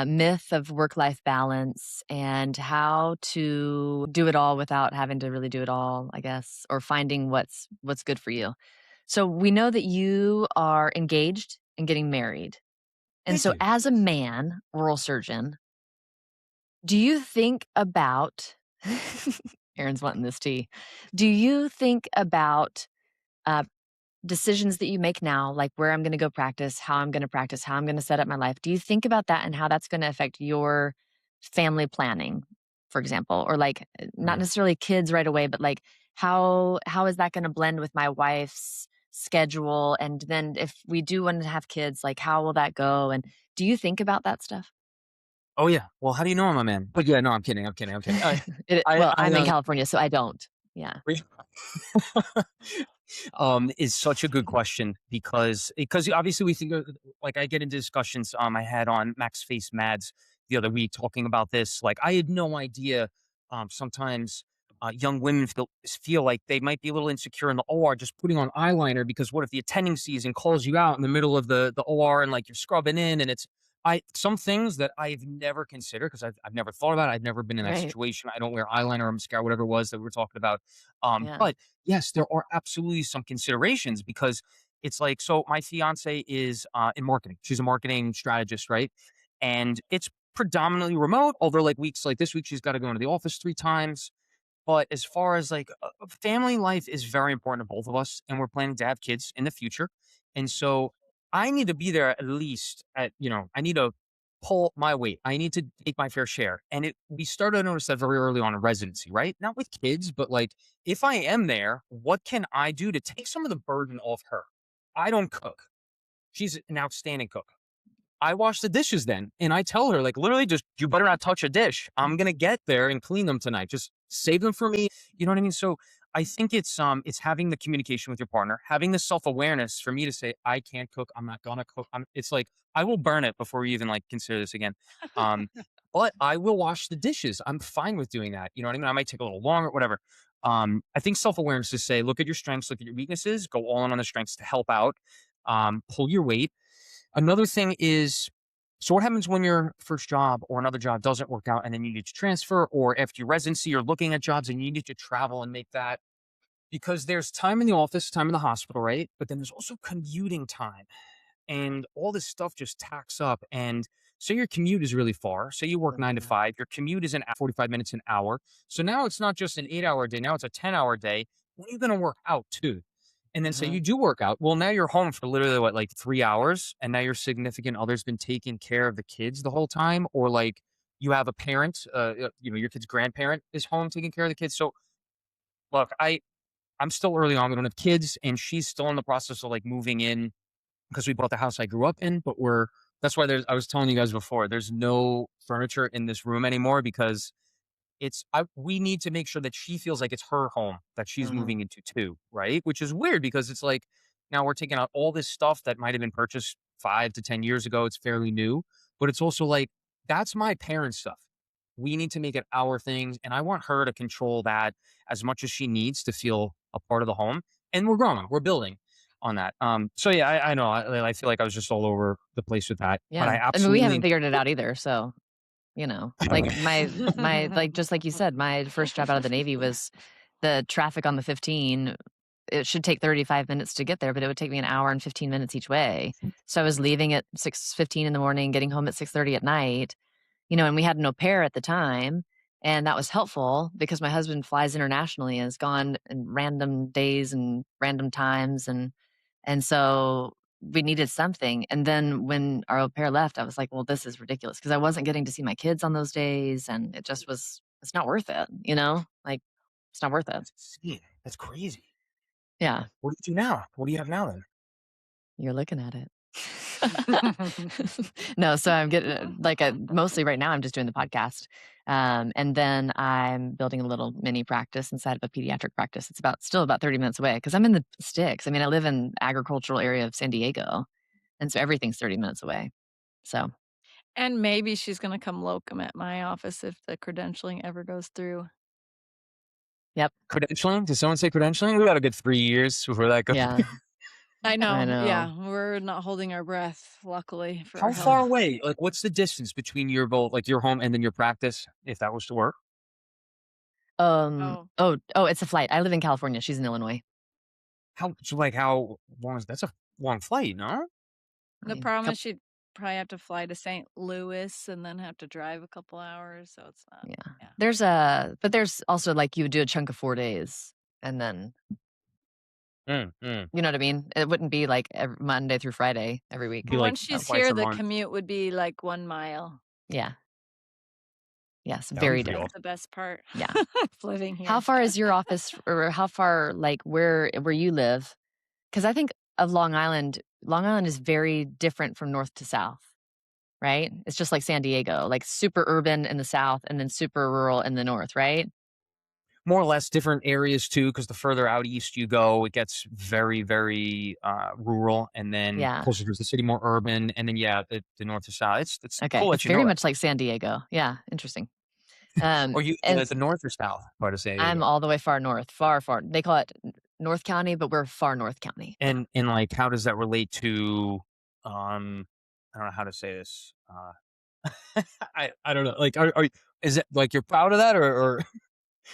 myth of work life balance and how to do it all without having to really do it all, I guess, or finding what's good for you. So we know that you are engaged and getting married. And thank so you. as a man, oral surgeon, do you think about Aaron's wanting this tea. Do you think about uh, decisions that you make now, like where I'm gonna go practice, how I'm gonna practice, how I'm gonna set up my life, do you think about that and how that's gonna affect your family planning, for example? Or like, not Mhm. necessarily kids right away, but like how is that gonna blend with my wife's schedule? And then if we do want to have kids, like how will that go? And do you think about that stuff? Oh yeah. Well, how do you know I'm a man? But yeah, no, I'm kidding. I'm kidding. I'm kidding. Well, I I'm in California, so I don't. Yeah. is such a good question because obviously we think like I get into discussions I had on Max Face Mads the other week talking about this. Like I had no idea sometimes young women feel like they might be a little insecure in the OR just putting on eyeliner because what if the attending sees and calls you out in the middle of the OR and like you're scrubbing in and it's I some things that I've never considered because I've never thought about it. I've never been in that Right. situation. I don't wear eyeliner or mascara, whatever it was that we were talking about. Yeah. But yes, there are absolutely some considerations because it's like, so my fiance is in marketing. She's a marketing strategist, right? And it's predominantly remote, although like weeks like this week, she's got to go into the office 3 times. But as far as like family life is very important to both of us, and we're planning to have kids in the future. And so I need to be there at least I need to pull my weight. I need to take my fair share. And we started to notice that very early on in residency, right? Not with kids, but like if I am there, what can I do to take some of the burden off her? I don't cook. She's an outstanding cook. I wash the dishes then, and I tell her, like, literally just, "You better not touch a dish. I'm gonna get there and clean them tonight. Just save them for me." You know what I mean? So, I think it's having the communication with your partner, having the self-awareness for me to say, "I can't cook. I'm not gonna cook." It's like, I will burn it before we even, like, consider this again. Um, but I will wash the dishes. I'm fine with doing that. You know what I mean? I might take a little longer, whatever. I think self-awareness is say, look at your strengths, look at your weaknesses, go all in on the strengths to help out, pull your weight. Another thing is, so what happens when your first job or another job doesn't work out and then you need to transfer, or after your residency, you're looking at jobs and you need to travel and make that because there's time in the office, time in the hospital, right? But then there's also commuting time and all this stuff just tacks up. And so your commute is really far. Say you work 9 to 5, your commute is 45 minutes, an hour. So now it's not just an 8 hour day. Now it's a 10 hour day. When are you going to work out too? And then say Mhm. you do work out. Well, now you're home for literally what, like 3 hours. And now your significant other's been taking care of the kids the whole time. Or like you have a parent, your kid's grandparent is home taking care of the kids. So look, I'm still early on. We don't have kids. And she's still in the process of like moving in because we bought the house I grew up in, but that's why I was telling you guys before, there's no furniture in this room anymore because we need to make sure that she feels like it's her home that she's Mhm. moving into too, right? Which is weird because it's like now we're taking out all this stuff that might have been purchased 5 to 10 years ago. It's fairly new, but it's also like that's my parents' stuff. We need to make it our things, and I want her to control that as much as she needs to feel a part of the home. And we're growing, we're building on that. So yeah, I know. I feel like I was just all over the place with that, but Yeah. I I mean, we haven't absolutely. figured it out either, so, like my like, just like you said, my first job out of the Navy was the traffic on the 15. It should take 35 minutes to get there, but it would take me an hour and 15 minutes each way. So I was leaving at 6:15 in the morning, getting home at 6:30 at night, and we had an au pair at the time, and that was helpful because my husband flies internationally and is gone in random days and random times, and so we needed something. And then when our au pair left, I was like, "Well, this is ridiculous," because I wasn't getting to see my kids on those days, and it's not worth it, Like, it's not worth it. That's insane. That's crazy. Yeah, What do you do now? What do you have now then? you're looking at it. No, so I'm getting like mostly right now I'm just doing the podcast. And then I'm building a little mini practice inside of a pediatric practice. It's still about 30 minutes away because I'm in the sticks. I mean, I live in agricultural area of San Diego, and so everything's 30 minutes away. So, And maybe she's gonna come locum at my office if the credentialing ever goes through. yep. Credentialing? Did someone say credentialing? We got a good 3 years before that goes. Yeah, I I know, know. yeah, we're not holding our breath, luckily, for our How far health. away? Like, what's the distance between your home and then your practice, if that was to work? Oh, Oh, it's a flight. I live in California. She's in Illinois. How long is that's a long flight, no? I the mean, problem is she'd probably have to fly to St. Louis and then have to drive a couple hours, so it's not yeah. yeah. But there's also like you would do a chunk of 4 days and then Mm, mm. You know what I mean? It wouldn't be like Monday through Friday every week. Be Well, like once she's twice here, a the month. commute would be like 1 mile. Yeah. Yes, That would be very pretty That's different. the best part Yeah. of living How here. far is your office or how far, like, where you live? Because I think of Long Island. Long Island is very different from north to south, right? It's just like San Diego, like super urban in the south and then super rural in the north, right? more or less different areas too, because the further out east you go, it gets very, very rural, and then Yeah. closer to the city, more urban, and then yeah, the north to south. It's Okay. cool It's that you know very that. much like San Diego. Yeah, interesting. Or you And the north or south part of San I'm Diego, all the way far north, far, far. They call it North County, but we're far North County. and like how does that relate to I don't know how to say this. I don't know. Like, are is it like you're proud of that, or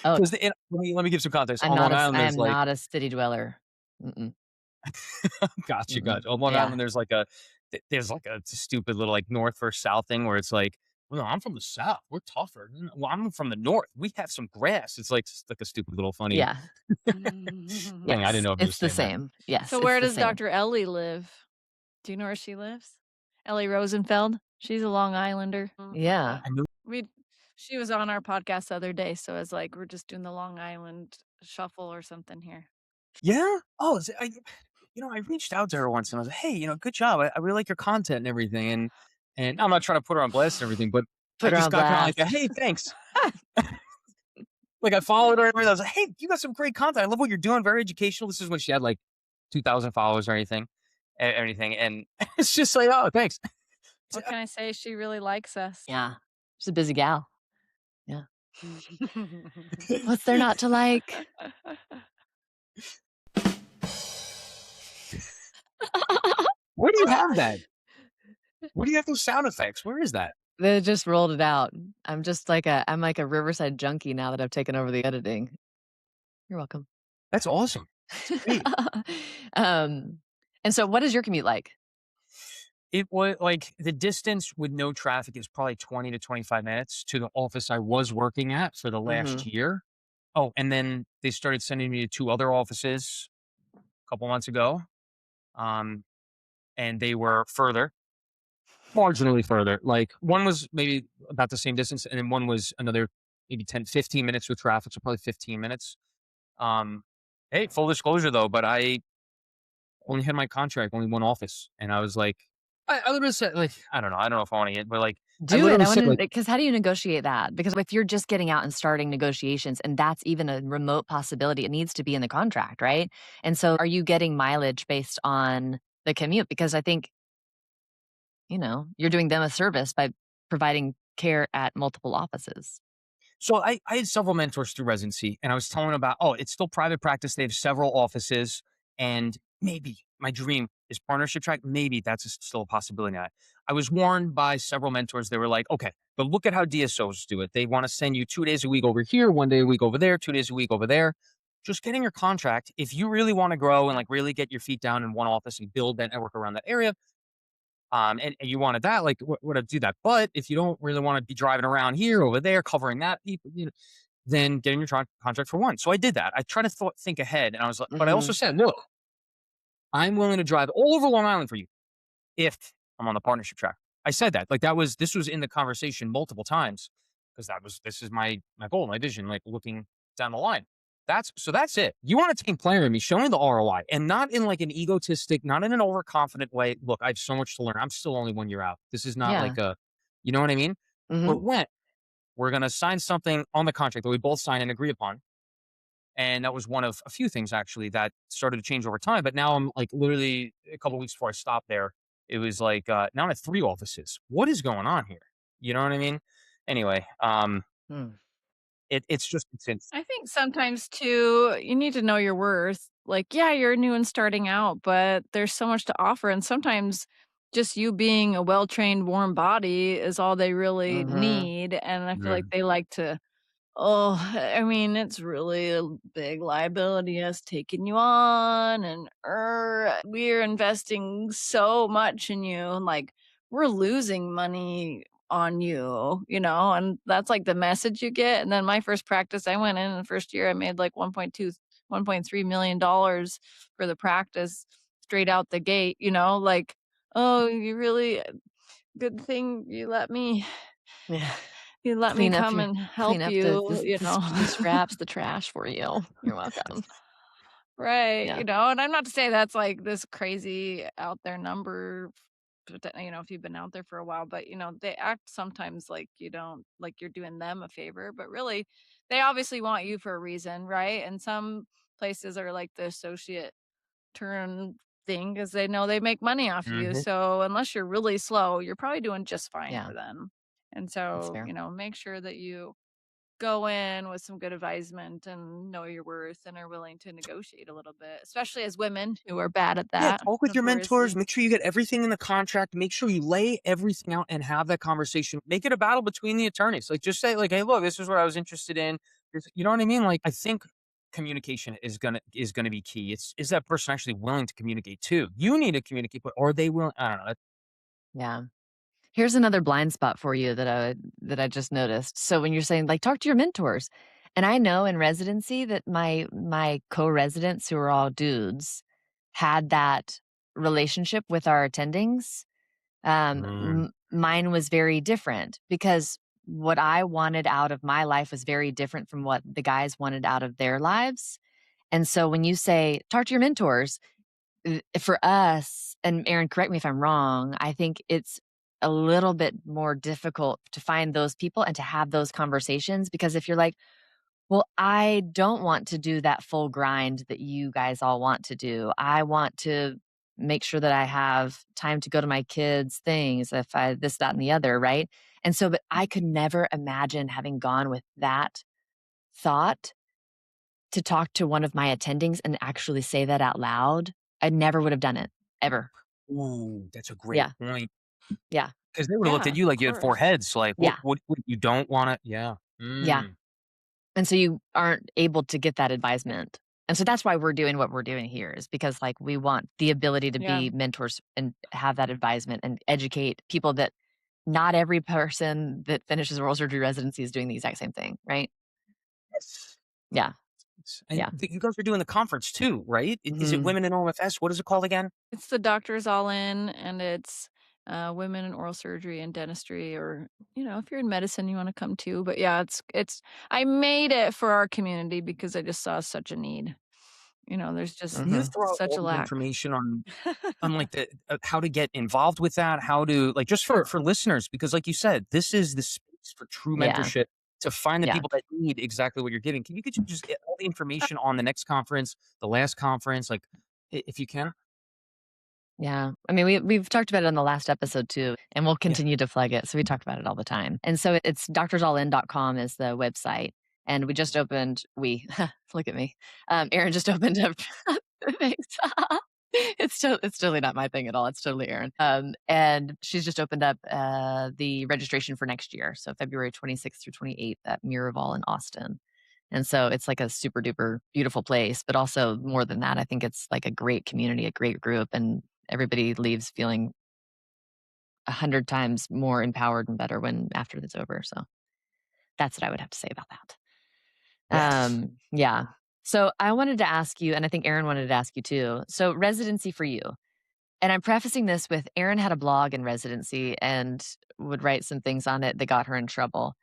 Oh, because let me give some context. On Long Island, I there's am like not a city dweller. Mm-mm, gotcha, mm-mm. gotcha. On Long Yeah. Island, there's like a stupid little like north versus south thing where it's like, well, no, I'm from the south. We're tougher. No, well, I'm from the north. We have some grass. It's like a stupid little funny Yeah. thing. I didn't Yes. know if it was It's the saying that. same. Yes, So it's where the does same. Dr. Ellie live? Do you know where she lives? Ellie Rosenfeld? She's a Long Islander. Yeah. I knew. We She was on our podcast the other day, so I was like, we're just doing the Long Island shuffle or something here. Yeah. Oh, I reached out to her once and I was like, hey, good job. I really like your content and everything. And I'm not trying to put her on blast and everything, but I Put her just on got kind of like, blast. hey, thanks. Like I followed her and everything. I was like, hey, you got some great content. I love what you're doing. Very educational. This is when she had like 2,000 followers or anything. And it's just like, oh, thanks. What can I say? She really likes us. Yeah. She's a busy gal. Yeah. What's there not to like? Where do you have that? Where do you have those sound effects? Where is that? They just rolled it out. I'm like a Riverside junkie now that I've taken over the editing. You're welcome. That's awesome. It's great. Um, and so what is your commute like? It was like the distance with no traffic is probably 20 to 25 minutes to the office I was working at for the last Mhm. year. Oh, and then they started sending me to two other offices a couple months ago. Um, and they were further, marginally further. Like one was maybe about the same distance, and then one was another maybe 10, 15 minutes with traffic, so probably 15 minutes. Um, hey, full disclosure though, but I only had my contract, only one office. And I was like, I literally said, like, I don't know. I don't know if I want to get, but like, I Do it. literally I said, wanna like, because how do you negotiate that? Because if you're just getting out and starting negotiations and that's even a remote possibility, it needs to be in the contract, right? And so are you getting mileage based on the commute? Because I think, you're doing them a service by providing care at multiple offices. so I had several mentors through residency, and I was telling them about, oh, it's still private practice. They have several offices, and maybe my dream is partnership track. Maybe that's still a possibility. I was warned by several mentors. They were like, okay, but look at how DSOs do it. They want to send you 2 days a week over here, 1 day a week over there, 2 days a week over there. Just getting your contract. If you really want to grow and like really get your feet down in one office and build that network around that area, and you wanted that, like, would have do that. But if you don't really want to be driving around here, over there, covering that, then getting your contract for one. So I did that. I try to think ahead, and I was like, but I also Mhm. said, look, I'm willing to drive all over Long Island for you if I'm on the partnership track. I said that, like this was in the conversation multiple times because this is my goal, my vision, like looking down the line. That's it. You want to take player in me, show me the ROI, and not in like an egotistic, not in an overconfident way. Look, I have so much to learn. I'm still only 1 year out. This is not Yeah. like you know what I mean? Mhm. But when we're gonna sign something on the contract that we both sign and agree upon, and that was one of a few things actually that started to change over time. But now I'm like literally a couple weeks before I stopped there, it was like now I'm at three offices. What is going on here? You know what I mean? Anyway, Hmm. it's I think sometimes too, you need to know your worth. Like, yeah, you're new and starting out, but there's so much to offer. And sometimes just you being a well trained, warm body is all they really Mhm. need. And I feel like mm, they like to, oh, I mean, it's really a big liability us taking you on. And we're investing so much in you. And like, we're losing money on you, and that's like the message you get. And then my first practice, I went in the first year, I made like 1.2, $1.3 million for the practice straight out the gate, you know, like, "Oh, you really good thing Yeah. you let me come and Clean help up you," you know? the scraps, the trash for you. You're welcome. Right, Yeah. you know, and I'm not to say that's, like, this crazy out there number, you know, if you've been out there for a while, but, you know, they act sometimes like you don't like you're doing them a favor, but really, they obviously want you for a reason, right? And some places are like the associate turn thing because they know they make money off of you, Mhm. so unless you're really slow, you're probably doing just fine Yeah. for them. And That's so, fair. you know, make sure that you go in with some good advisement and know your worth and are willing to negotiate a little bit, especially as women who are bad at Yeah, that, talk with your mentors. notoriously. Make sure you get everything in the contract. Make sure you lay everything out and have that conversation. Make it a battle between the attorneys. Like, just say, like, "Hey, look, this is what I was interested in." You know what I mean? Like, I think communication is gonna be key. Is that person actually willing to communicate too? You need to communicate, but are they willing? I don't know. Yeah. Here's another blind spot for you that I just noticed. So when you're saying, like, talk to your mentors, and I know in residency that my co-residents who are all dudes had that relationship with our attendings. Mm, Mine was very different because what I wanted out of my life was very different from what the guys wanted out of their lives. And so when you say, talk to your mentors, for us, and Erin, correct me if I'm wrong, I think it's a little bit more difficult to find those people and to have those conversations because if you're like, well, I don't want to do that full grind that you guys all want to do. I want to make sure that I have time to go to my kids' things, if I this, that, and the other, right? And so, but I could never imagine having gone with that thought to talk to one of my attendings and actually say that out loud. I never would have done it ever. ooh, that's a great Yeah. point. Yeah. Because they would have looked Yeah, at of you like you had four course. heads. Like, Yeah. what you don't want to? Yeah. Yeah. Mm. And so you aren't able to get that advisement. And so that's why we're doing what we're doing here is because like we want the ability to Yeah. be mentors and have that advisement and educate people that not every person that finishes oral surgery residency is doing the exact same thing, right? Yes. Yeah. And Yeah. you guys are doing the conference too, right? Is it Mhm. Women in OMFS? What is it called again? It's the Doctors All In, and it's, women in oral surgery and dentistry or, you know, if you're in medicine, you wanna come too, but yeah, it's I made it for our community because I just saw such a need. You know, there's just Can you Mhm. throw out such all a the lack. information on like the how to get involved with that? How to like just for listeners because like you said, this is the space for true Yeah. mentorship to find the Yeah. people that need exactly what you're giving. Can you could you just get all the information on the next conference, the last conference, like if you can? Yeah. I mean, we've talked about it on the last episode too, and we'll Yeah. continue to plug it. So we talk about it all the time. And so it's doctorsallin.com is the website. And we just opened we look at me. Erin just opened up thanks. It's totally not my thing at all. It's totally Erin. And she's just opened up the registration for next year. So February 26th through 28th at Miraval in Austin. And so it's like a super duper beautiful place, but also more than that, I think it's like a great community, a great group, and everybody leaves feeling 100 times more empowered and better when after it's over. So that's what I would have to say about that. Yes. Yeah. So I wanted to ask you, and I think Erin wanted to ask you too. So residency for you, and I'm prefacing this with Erin had a blog in residency and would write some things on it that got her in trouble.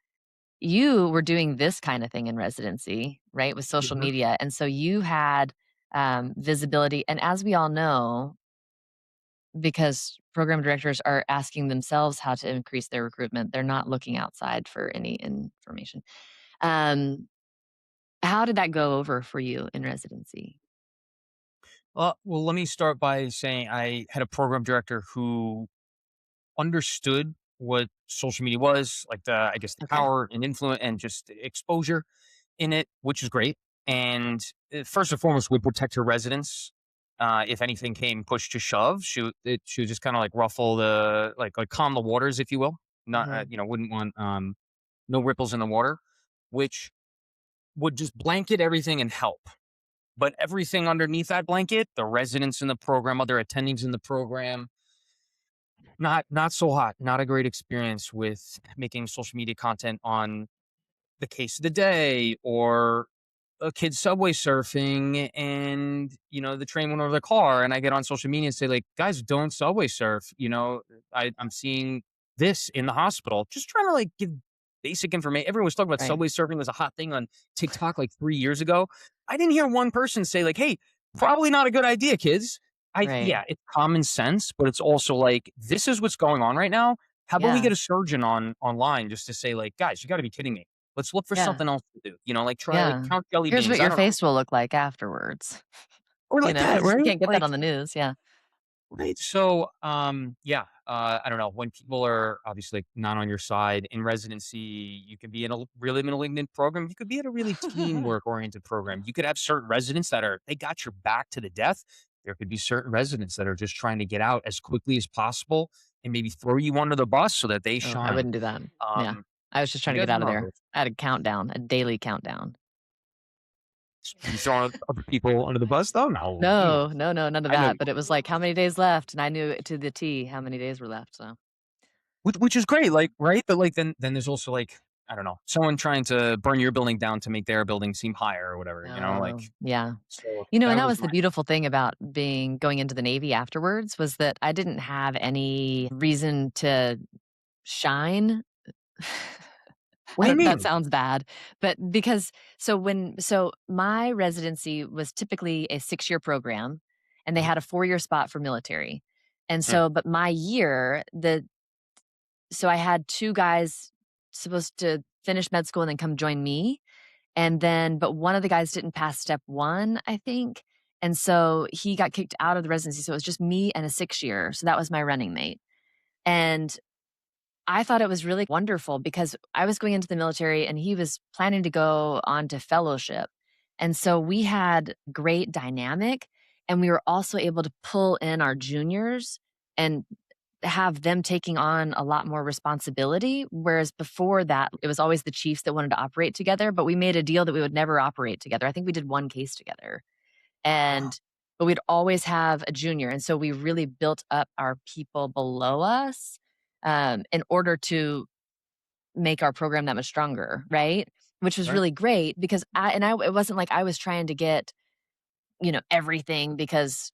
You were doing this kind of thing in residency, right, with social Mhm. media, and so you had, visibility, and as we all know, because program directors are asking themselves how to increase their recruitment, they're not looking outside for any information. Um, how did that go over for you in residency? Well, let me start by saying I had a program director who understood what social media was, like the I guess the Okay. power and influence and just exposure in it, which is great. And first and foremost, would protect her residents. If anything came push to shove, she would just kind of like ruffle the like calm the waters, if you will. Not Mhm. wouldn't want no ripples in the water, which would just blanket everything and help. But everything underneath that blanket, the residents in the program, other attendings in the program, not so hot. Not a great experience with making social media content on the case of the day or a kid subway surfing and, the train went over the car, and I get on social media and say like, guys, don't subway surf. I'm seeing this in the hospital. Just trying to like give basic information. Everyone was talking about Right. subway surfing was a hot thing on TikTok like 3 years ago. I didn't hear one person say like, hey, probably not a good idea, kids. Right. Yeah, it's common sense, but it's also like, this is what's going on right now. How about we Yeah. get a surgeon online just to say like, guys, you got to be kidding me. Let's look for Yeah. something else to do. Like try like Yeah. count jelly Here's beans. what I your don't know. face will look like afterwards. Or like that, You right? can't get that Like, on the news. Yeah. right. So, yeah, I don't know. When people are obviously like, not on your side in residency, you can be in a really malignant program. You could be in a really teamwork oriented program. You could have certain residents they got your back to the death. There could be certain residents that are just trying to get out as quickly as possible and maybe throw you under the bus so that they Oh, I shine. wouldn't do that. Yeah. Um, I was just trying you to get guys are out of there. marvelous. I had a countdown, a daily countdown. You throwing other people under the bus though? No, you No, weren't. no, no, none of I know that. you But it weren't. was like, how many days left? And I knew it to the T how many days were left. So, Which is great, like, right? But, like, then there's also, like, I don't know, someone trying to burn your building down to make their building seem higher or whatever, like, oh, yeah. so And that that was was my the beautiful thing about going into the Navy afterwards was that I didn't have any reason to shine. what do you That mean? sounds bad, but because so my residency was typically a 6-year program, and they Mhm, had a 4-year spot for military. And mm, so but my year, so I had 2 guys supposed to finish med school and then come join me, and then but one of the guys didn't pass step 1, I think, and so he got kicked out of the residency, so it was just me and a 6-year, so that was my running mate. And I thought it was really wonderful because I was going into the military and he was planning to go on to fellowship. And so we had great dynamic, and we were also able to pull in our juniors and have them taking on a lot more responsibility. Whereas before that, it was always the chiefs that wanted to operate together, but we made a deal that we would never operate together. I think we did one case together. wow, But we'd always have a junior, and so we really built up our people below us, in order to make our program that much stronger, right? Which was right? really great because it wasn't like I was trying to get, everything because,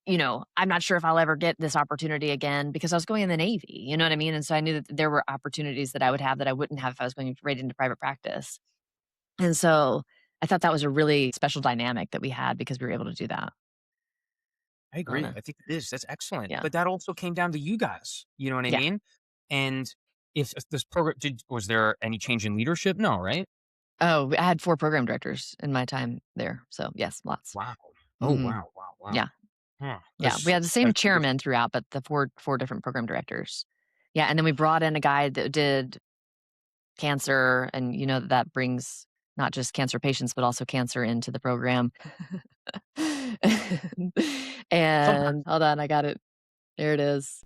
I'm not sure if I'll ever get this opportunity again because I was going in the Navy, you know what I mean? And so I knew that there were opportunities that I would have that I wouldn't have if I was going right into private practice. And so I thought that was a really special dynamic that we had because we were able to do that. I I don't agree, know. I think it is, that's excellent, Yeah. but that also came down to you guys, you know what I Yeah. mean? And if this program was there any change in leadership? No, right? Oh, I had 4 program directors in my time there. So, yes, lots. Wow. Oh, Mhm. wow, wow, wow. Yeah. Huh, Yeah. We had the same that's chairman throughout, but the 4 different program directors. Yeah, and then we brought in a guy that did cancer, and that brings not just cancer patients, but also cancer into the program. And sometimes. hold on, I got it. There it is.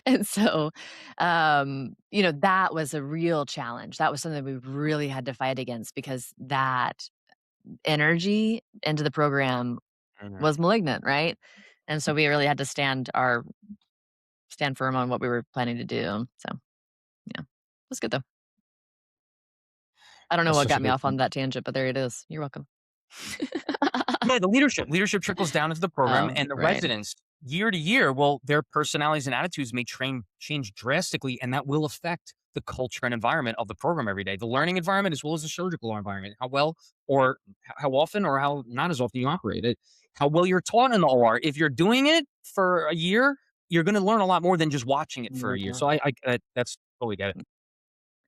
And so, that was a real challenge. That was something we really had to fight against because that energy into the program Mhm. was malignant, right? And so we really had to stand firm on what we were planning to do. So, yeah. It was good though. I don't know That's what such a got me great off on point. that tangent, but there it is. You're welcome. Yeah, the leadership trickles down into the program, Oh, and the right. residents year to year, well, their personalities and attitudes may change drastically, and that will affect the culture and environment of the program every day. The learning environment as well as the surgical environment. How well or how often or how not as often you operate it. How well you're taught in the OR. If you're doing it for a year, you're going to learn a lot more than just watching it for a year. Yeah. So that's totally get it.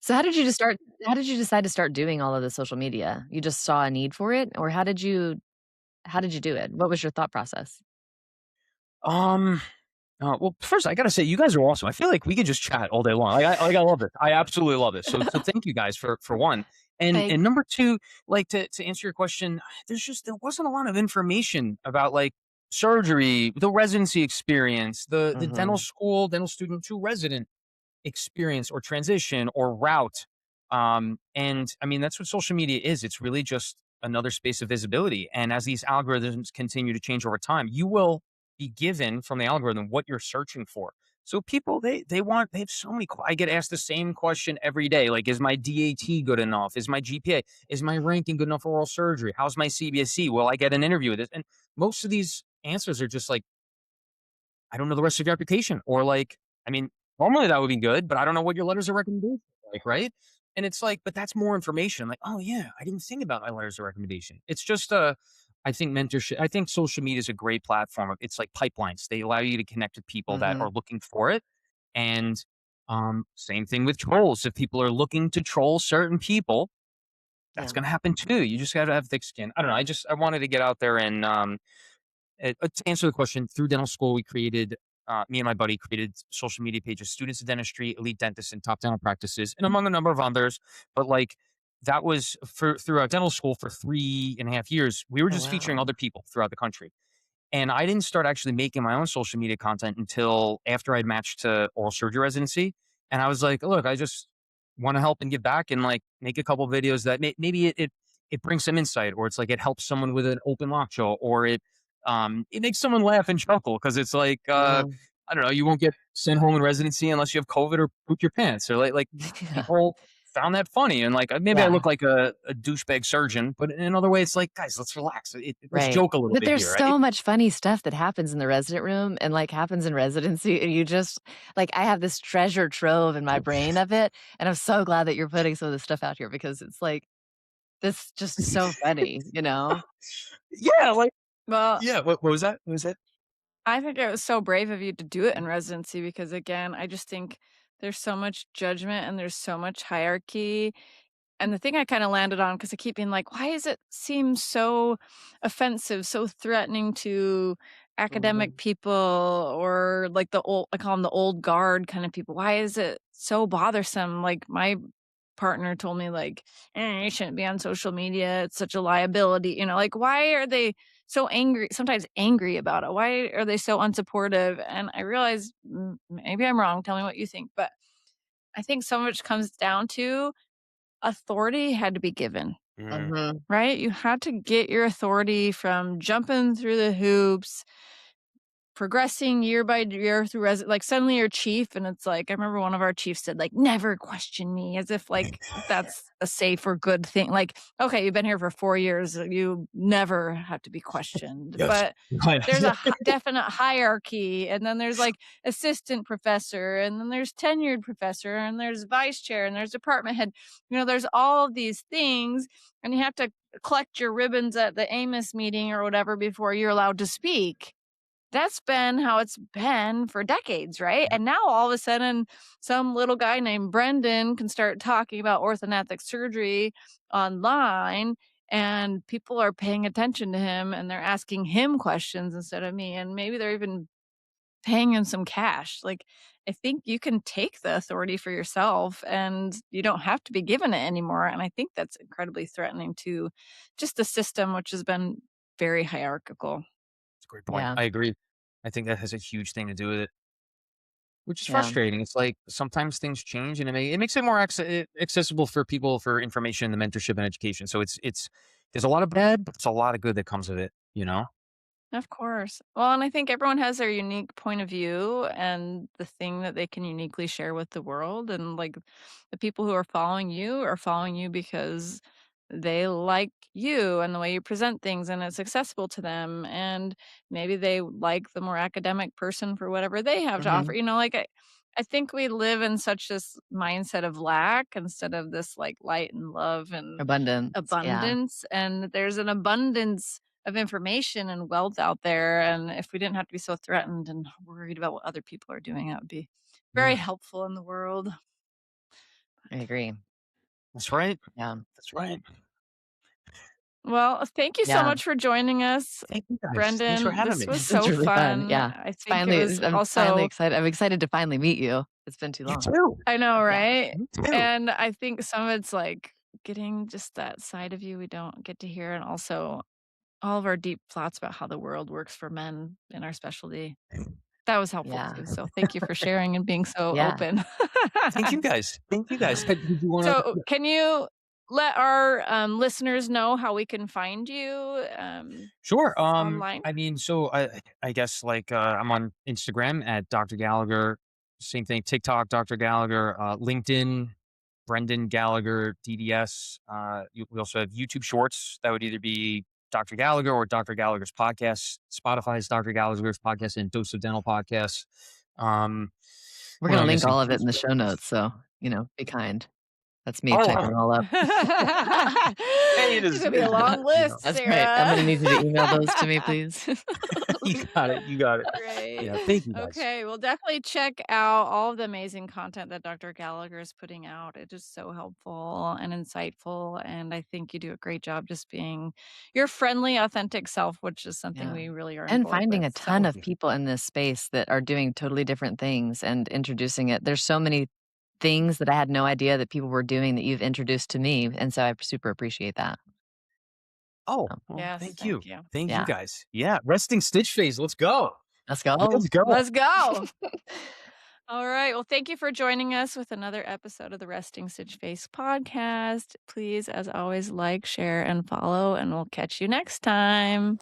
So how did you decide to start doing all of the social media? You just saw a need for it, or how did you do it? What was your thought process? Um, well, first I gotta say you guys are awesome. I feel like we could just chat all day long. I love it. I absolutely love it. So thank you guys for one. And Thanks. number two, like to answer your question, there wasn't a lot of information about like surgery, the residency experience, the dental Mhm. school, dental student to resident experience or transition or route. And I mean, that's what social media is. It's really just another space of visibility. And as these algorithms continue to change over time, you will be given from the algorithm what you're searching for. So people, they have so many. I get asked the same question every day. Like, is my DAT good enough? Is my GPA? Is my ranking good enough for oral surgery? How's my CBSE? Will I get an interview with this? And most of these answers are just like, I don't know the rest of your application. Or like, I mean, normally that would be good, but I don't know what your letters of recommendation are like, right? And it's like, but that's more information. I'm like, oh yeah, I didn't think about my letters of recommendation. It's just I think mentorship, I think social media is a great platform. It's like pipelines. They allow you to connect with people that Mhm. are looking for it. And same thing with trolls. If people are looking to troll certain people, that's Yeah. gonna happen too. You just gotta have thick skin. I don't know. I wanted to get out there and to answer the question, through dental school, we created, me and my buddy created social media pages, students of dentistry, elite dentists, and top dental practices, and among a number of others. But like that was for throughout dental school for 3.5 years. We were Oh, just featuring wow. other people throughout the country. And I didn't start actually making my own social media content until after I'd matched to oral surgery residency. And I was like, look, I just want to help and give back and like make a couple videos that maybe it brings some insight, or it's like it helps someone with an open lockjaw, or it makes someone laugh and chuckle because it's like Mhm. I don't know, you won't get sent home in residency unless you have COVID or poop your pants, or like Yeah. people found that funny. And like maybe I Yeah. look like a douchebag surgeon, but in another way, it's like, guys, let's relax. Let's Right. joke a little But bit there's here, right? so much funny stuff that happens in the resident room and, like, happens in residency, and you just like, I have this treasure trove in my brain of it, and I'm so glad that you're putting some of this stuff out here because it's, like, this just so funny, you know? Yeah, like Well, yeah, what was that? What was that? I think it was so brave of you to do it in residency because, again, I just think there's so much judgment and there's so much hierarchy. And the thing I kinda landed on, because I keep being like, "Why does it seem so offensive, so threatening to academic Mhm. people or, like, the old" I call them the old guard kind of people. Why is it so bothersome? Like, my partner told me, like, you shouldn't be on social media, it's such a liability," like, why are they so angry sometimes angry about it? Why are they so unsupportive? And I realized, maybe I'm wrong, tell me what you think, but I think so much comes down to authority had to be given, Mhm. Mhm. right? You had to get your authority from jumping through the hoops, progressing year by year through like suddenly you're chief and it's like I remember one of our chiefs said like never question me as if like that's a safe or good thing. Like, okay, you've been here for 4 years, you never have to be questioned. Yes. But Right. there's a definite hierarchy, and then there's like assistant professor, and then there's tenured professor, and there's vice chair, and there's department head. There's all of these things, and you have to collect your ribbons at the Amos meeting or whatever before you're allowed to speak. That's been how it's been for decades, right? And now all of a sudden, some little guy named Brendan can start talking about orthodontic surgery online, and people are paying attention to him and they're asking him questions instead of me. And maybe they're even paying him some cash. Like, I think you can take the authority for yourself and you don't have to be given it anymore. And I think that's incredibly threatening to just the system, which has been very hierarchical. That's a great point. Yeah. I agree. I think that has a huge thing to do with it, which is Yeah. frustrating. It's like sometimes things change, and it makes it more accessible for people for information, the mentorship and education. So it's there's a lot of bad, but it's a lot of good that comes of it. You know. Of course. Well, and I think everyone has their unique point of view and the thing that they can uniquely share with the world. And like the people who are following you because they like you and the way you present things and it's accessible to them. And maybe they like the more academic person for whatever they have to offer. Mhm. I think we live in such this mindset of lack instead of this like light and love and Abundance, yeah. abundance. And there's an abundance of information and wealth out there, and if we didn't have to be so threatened and worried about what other people are doing, that would be very Yeah, helpful in the world. I agree. that's right. Yeah. That's right. Well, thank you so Yeah. much for joining us, Thank you guys. Thanks for Brendan. having This me. was This is so really fun, fun. yeah. I It's think it finally was I'm finally also excited I'm excited to finally meet you. It's been too You long. too. I know, Yeah. right? Me too. And I think some of it's like getting just that side of you we don't get to hear, and also all of our deep thoughts about how the world works for men in our specialty. That was helpful Yeah. too, so thank you for sharing and being so Yeah. open. Thank you guys. Thank you guys. Hey, did you want So, to? can you let our, listeners know how we can find you, Sure. online? I mean, so I guess like I'm on Instagram at Dr. Gallagher. same thing. TikTok, Dr. Gallagher, LinkedIn, Brendan Gallagher, DDS. We also have YouTube Shorts. That would either be Dr. Gallagher or Dr. Gallagher's podcast. Spotify's Dr. Gallagher's podcast and Dose of Dental podcasts. We're What am gonna I link missing? all of it in the show notes, so, be kind. That's me Oh, typing it all up. hey, it It's is. gonna be a long list, That's right. I'm Sarah. gonna need you to email those to me, please. You got it. You got it. Great. Yeah. Thank you guys. Okay, well, definitely check out all of the amazing content that Dr. Gallagher is putting out. It is so helpful and insightful, and I think you do a great job just being your friendly, authentic self, which is something Yeah. we really are on And board finding with. a ton So, of people in this space that are doing totally different things and introducing it. There's so many things that I had no idea that people were doing that you've introduced to me, and so I super appreciate that. Oh, So, well, yes, thank you. thank you. Thank you yeah. guys. Yeah. Resting stitch phase. Let's go. Let's go. Let's go. Let's go. All right. Well, thank you for joining us with another episode of the Resting Stitch Face podcast. Please, as always, like, share, and follow, and we'll catch you next time.